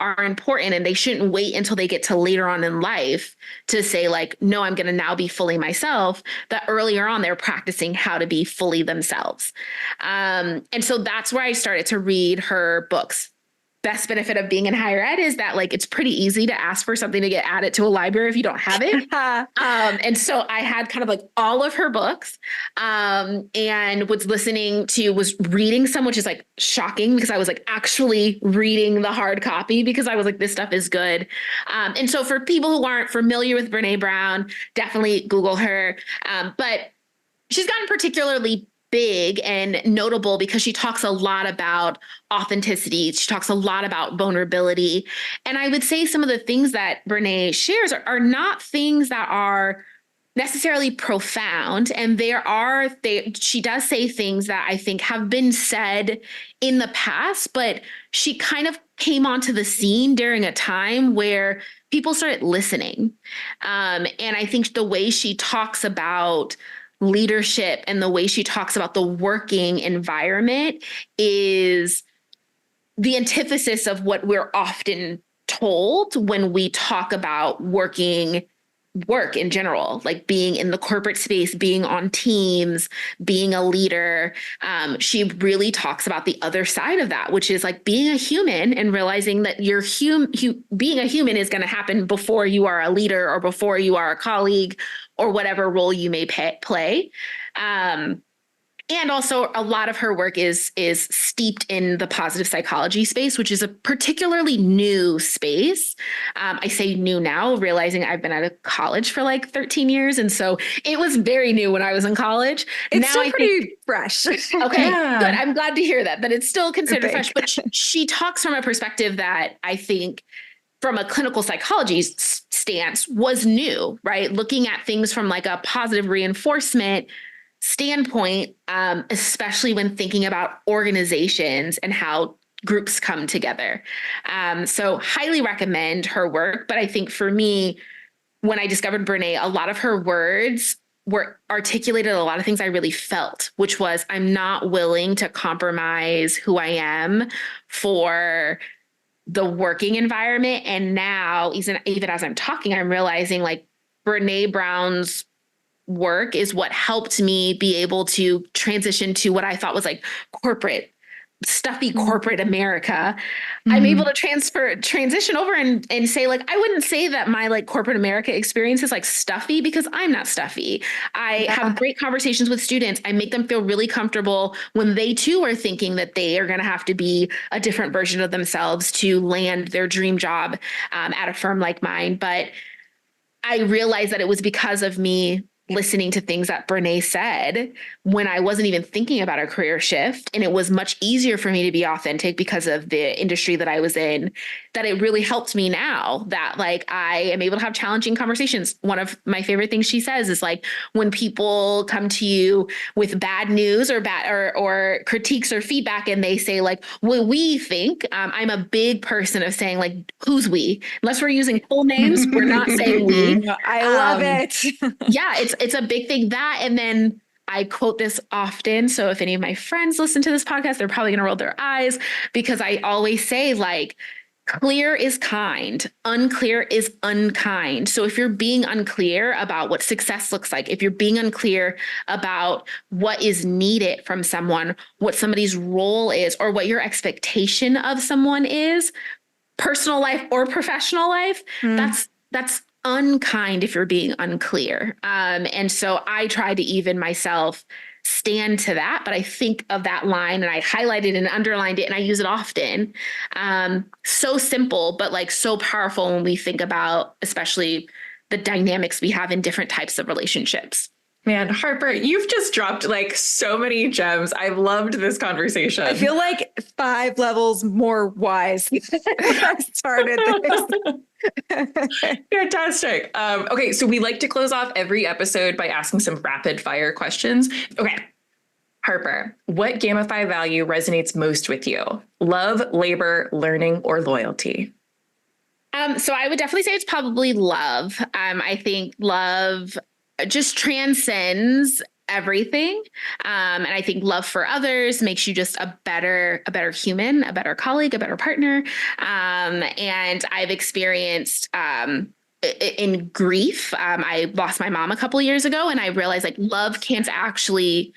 are important, and they shouldn't wait until they get to later on in life to say like, no, I'm going to now be fully myself. That earlier on they're practicing how to be fully themselves. And so that's where I started to read her books. Best benefit of being in higher ed is that like it's pretty easy to ask for something to get added to a library if you don't have it. And so I had kind of like all of her books, and was reading some, which is like shocking because I was like actually reading the hard copy because I was like, this stuff is good. And so for people who aren't familiar with Brene Brown, definitely Google her. But she's gotten particularly big and notable because she talks a lot about authenticity. She talks a lot about vulnerability. And I would say some of the things that Brene shares are not things that are necessarily profound. And she does say things that I think have been said in the past, but she kind of came onto the scene during a time where people started listening. And I think the way she talks about leadership and the way she talks about the working environment is the antithesis of what we're often told when we talk about work in general, like being in the corporate space, being on teams, being a leader. She really talks about the other side of that, which is like being a human and realizing that being a human is going to happen before you are a leader or before you are a colleague or whatever role you may play. And also a lot of her work is steeped in the positive psychology space, which is a particularly new space. I say new now, realizing I've been out of college for like 13 years. And so it was very new when I was in college. It's still pretty fresh. Okay, yeah. Good. I'm glad to hear that, but it's still considered fresh. But she talks from a perspective that I think from a clinical psychology stance was new, right? Looking at things from like a positive reinforcement standpoint, especially when thinking about organizations and how groups come together. So highly recommend her work. But I think for me, when I discovered Brene, a lot of her words were articulated a lot of things I really felt, which was I'm not willing to compromise who I am for the working environment. And now, even as I'm talking, I'm realizing like Brene Brown's work is what helped me be able to transition to what I thought was like stuffy corporate America. I'm able to transition over and say like, I wouldn't say that my like corporate America experience is like stuffy because I'm not stuffy. I have great conversations with students. I make them feel really comfortable when they too are thinking that they are going to have to be a different version of themselves to land their dream job at a firm like mine. But I realized that it was because of me listening to things that Brene said when I wasn't even thinking about a career shift. And it was much easier for me to be authentic because of the industry that I was in, that it really helped me now that like I am able to have challenging conversations. One of my favorite things she says is like, when people come to you with bad news or critiques or feedback, and they say like, well, we think, I'm a big person of saying like, who's we? Unless we're using full names, we're not saying we. I love it. Yeah, it's a big thing. That, and then I quote this often. So if any of my friends listen to this podcast, they're probably going to roll their eyes because I always say like, Clear is kind, unclear is unkind. So if you're being unclear about what success looks like, if you're being unclear about what is needed from someone, what somebody's role is, or what your expectation of someone is, personal life or professional life, that's unkind if you're being unclear. And so I try to even myself stand to that, but I think of that line and I highlighted and underlined it and I use it often. So simple, but like so powerful when we think about especially the dynamics we have in different types of relationships. Man, Harper, you've just dropped like so many gems. I've loved this conversation. I feel like 5 levels more wise when I started this. Fantastic. Okay, so we like to close off every episode by asking some rapid fire questions. Okay, Harper, what Gamify value resonates most with you? Love, labor, learning, or loyalty? So I would definitely say it's probably love. I think love just transcends everything. And I think love for others makes you just a better human, a better colleague, a better partner. And I've experienced, in grief, I lost my mom a couple of years ago and I realized like love can't actually,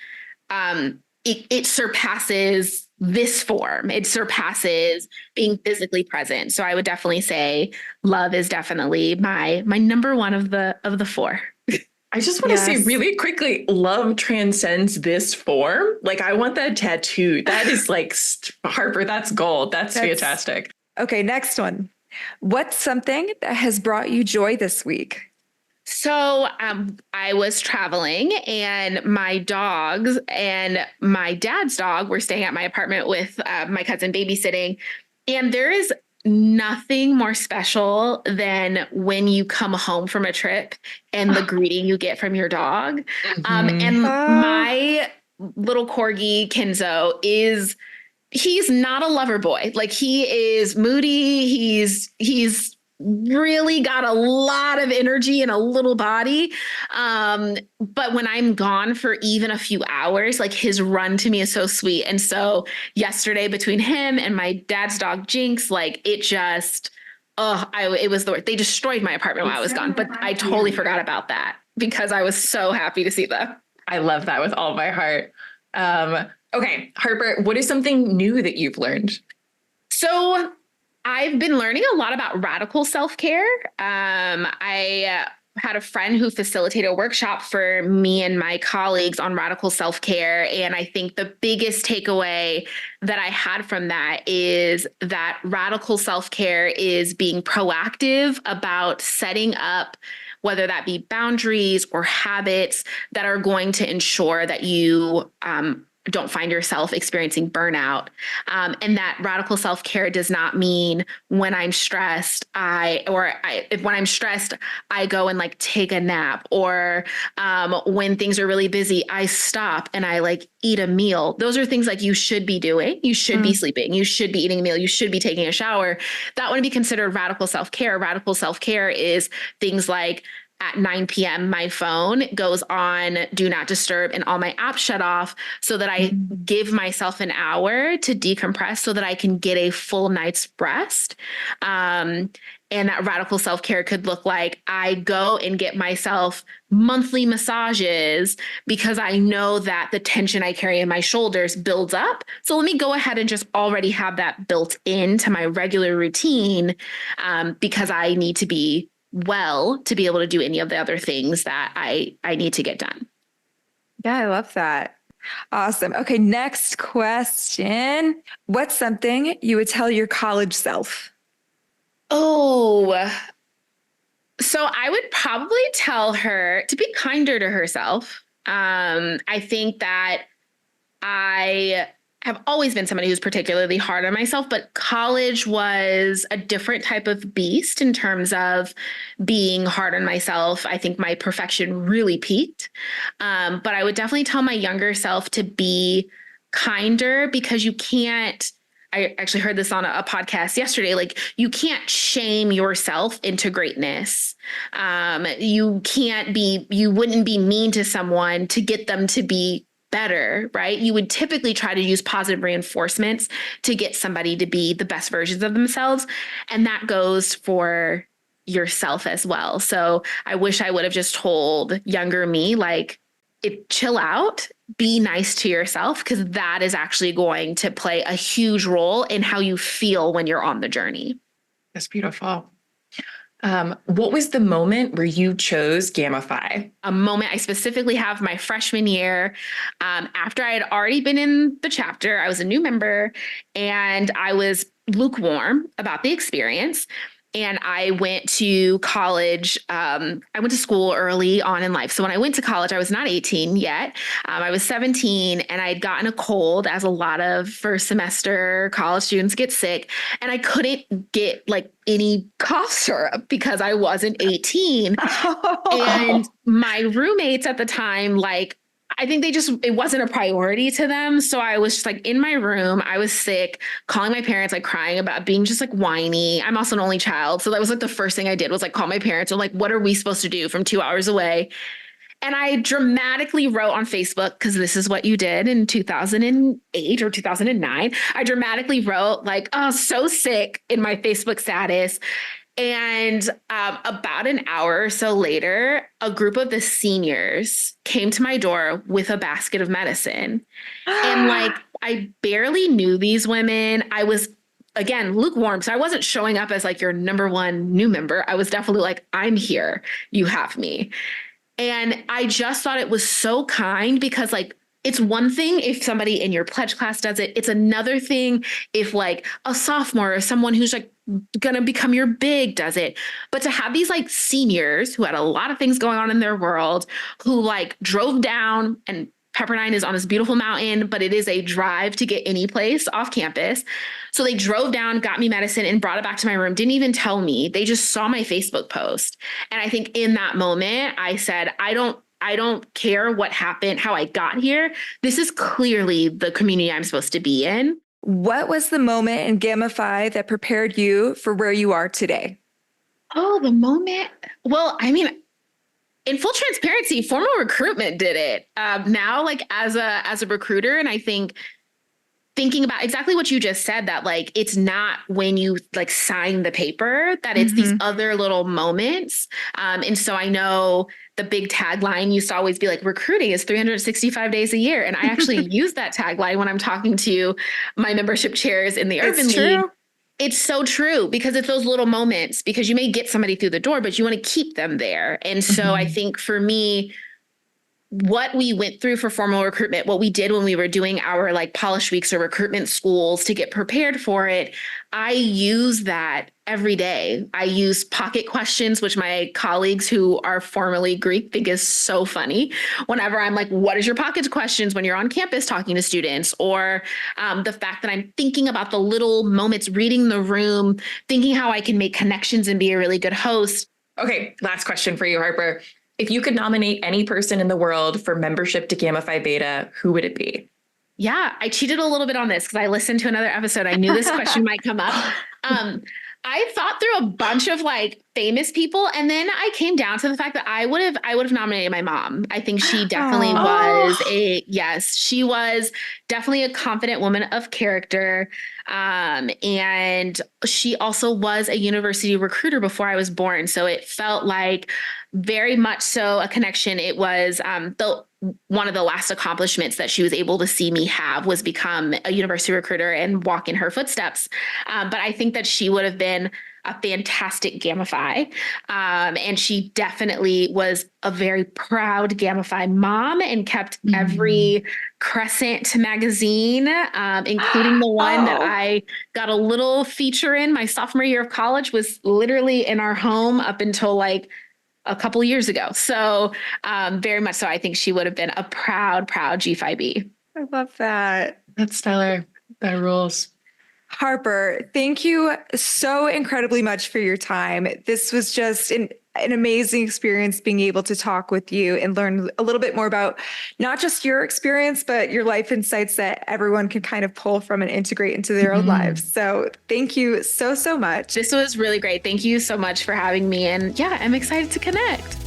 it surpasses this form. It surpasses being physically present. So I would definitely say love is definitely my number one of the 4. I just want to say really quickly, love transcends this form. Like I want that tattooed. That is like, Harper, that's gold. That's fantastic. Okay, next one. What's something that has brought you joy this week? So I was traveling and my dogs and my dad's dog were staying at my apartment with my cousin babysitting. And there is nothing more special than when you come home from a trip and the greeting you get from your dog. And my little corgi, Kenzo, he's not a lover boy. Like he is moody. He's really got a lot of energy and a little body. But when I'm gone for even a few hours, like his run to me is so sweet. And so yesterday between him and my dad's dog Jinx, like it just, it was they destroyed my apartment while I was gone, but I totally forgot about that because I was so happy to see them. I love that with all my heart. Okay, Harper, what is something new that you've learned? So I've been learning a lot about radical self-care. I had a friend who facilitated a workshop for me and my colleagues on radical self-care. And I think the biggest takeaway that I had from that is that radical self-care is being proactive about setting up, whether that be boundaries or habits that are going to ensure that you don't find yourself experiencing burnout. And that radical self-care does not mean when I'm stressed, when I'm stressed, I go and like take a nap, or when things are really busy, I stop and I like eat a meal. Those are things like you should be doing. You should be sleeping. You should be eating a meal. You should be taking a shower. That wouldn't be considered radical self-care. Radical self-care is things like at 9 p.m., my phone goes on do not disturb and all my apps shut off so that I give myself an hour to decompress so that I can get a full night's rest. And that radical self-care could look like I go and get myself monthly massages because I know that the tension I carry in my shoulders builds up. So let me go ahead and just already have that built into my regular routine because I need to be well to be able to do any of the other things that I need to get done. Yeah, I love that. Awesome. Okay, next question. What's something you would tell your college self? Oh, so I would probably tell her to be kinder to herself. I think that I have always been somebody who's particularly hard on myself, but college was a different type of beast in terms of being hard on myself. I think my perfection really peaked. But I would definitely tell my younger self to be kinder because you can't, I actually heard this on a podcast yesterday, like you can't shame yourself into greatness. You wouldn't be mean to someone to get them to be better, right? You would typically try to use positive reinforcements to get somebody to be the best versions of themselves. And that goes for yourself as well. So I wish I would have just told younger me, like, chill out, be nice to yourself, because that is actually going to play a huge role in how you feel when you're on the journey. That's beautiful. What was the moment where you chose Gamify? A moment I specifically have my freshman year, after I had already been in the chapter. I was a new member and I was lukewarm about the experience. And I went to college. I went to school early on in life. So when I went to college, I was not 18 yet. I was 17 and I had gotten a cold, as a lot of first semester college students get sick. And I couldn't get like any cough syrup because I wasn't 18. And my roommates at the time, like, I think it wasn't a priority to them. So I was just like in my room, I was sick, calling my parents, like crying about being just like whiny. I'm also an only child. So that was like the first thing I did was like call my parents and like, what are we supposed to do from 2 hours away? And I dramatically wrote on Facebook, because this is what you did in 2008 or 2009. I dramatically wrote like, oh, so sick in my Facebook status. And about an hour or so later, a group of the seniors came to my door with a basket of medicine. And like, I barely knew these women. I was, again, lukewarm. So I wasn't showing up as like your number one new member. I was definitely like, I'm here. You have me. And I just thought it was so kind, because like, it's one thing if somebody in your pledge class does it. It's another thing if like a sophomore or someone who's like going to become your big does it. But to have these like seniors who had a lot of things going on in their world, who like drove down, and Pepperdine is on this beautiful mountain, but it is a drive to get any place off campus. So they drove down, got me medicine, and brought it back to my room. Didn't even tell me. They just saw my Facebook post. And I think in that moment, I said, I don't care what happened, how I got here. This is clearly the community I'm supposed to be in. What was the moment in Gamify that prepared you for where you are today? Oh, the moment. Well, I mean, in full transparency, formal recruitment did it. Now, like as a recruiter, and I think thinking about exactly what you just said, that like, it's not when you like sign the paper, that it's these other little moments. And so I know the big tagline used to always be like, recruiting is 365 days a year. And I actually use that tagline when I'm talking to my membership chairs in the Urban League. It's so true, because it's those little moments, because you may get somebody through the door, but you want to keep them there. And so I think for me, what we went through for formal recruitment, what we did when we were doing our like polish weeks or recruitment schools to get prepared for it, I use that every day. I use pocket questions, which my colleagues who are formerly Greek think is so funny. Whenever I'm like, what is your pocket questions when you're on campus talking to students? Or the fact that I'm thinking about the little moments, reading the room, thinking how I can make connections and be a really good host. Okay, last question for you, Harper. If you could nominate any person in the world for membership to Gamify Beta, who would it be? Yeah, I cheated a little bit on this because I listened to another episode. I knew this question might come up. I thought through a bunch of like famous people, and then I came down to the fact that I would have nominated my mom. I think she definitely she was definitely a confident woman of character. And she also was a university recruiter before I was born. So it felt like very much so a connection. It was one of the last accomplishments that she was able to see me have was become a university recruiter and walk in her footsteps. But I think that she would have been a fantastic Gamify. And she definitely was a very proud Gamify mom and kept every Crescent magazine, including the one that I got a little feature in my sophomore year of college, was literally in our home up until like a couple of years ago. So very much so, I think she would have been a proud G5B. I love that. That's stellar. That rules. Harper, thank you so incredibly much for your time. This was just an amazing experience being able to talk with you and learn a little bit more about not just your experience, but your life insights that everyone can kind of pull from and integrate into their own lives. So thank you so much. This was really great. Thank you so much for having me. And yeah, I'm excited to connect.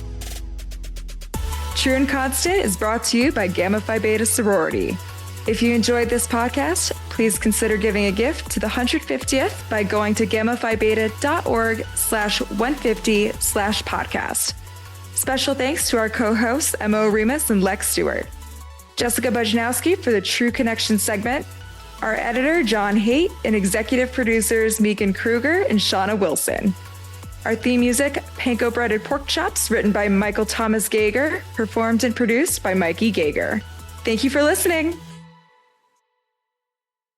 True and Constant is brought to you by Gamma Phi Beta Sorority. If you enjoyed this podcast, please consider giving a gift to the 150th by going to gammaphibeta.org/150/podcast. Special thanks to our co-hosts, Mo Remus and Lex Stewart. Jessica Bujanowski for the True Connection segment, our editor, John Haight, and executive producers, Megan Kruger and Shauna Wilson. Our theme music, Panko Breaded Pork Chops, written by Michael Thomas Gager, performed and produced by Mikey Gager. Thank you for listening.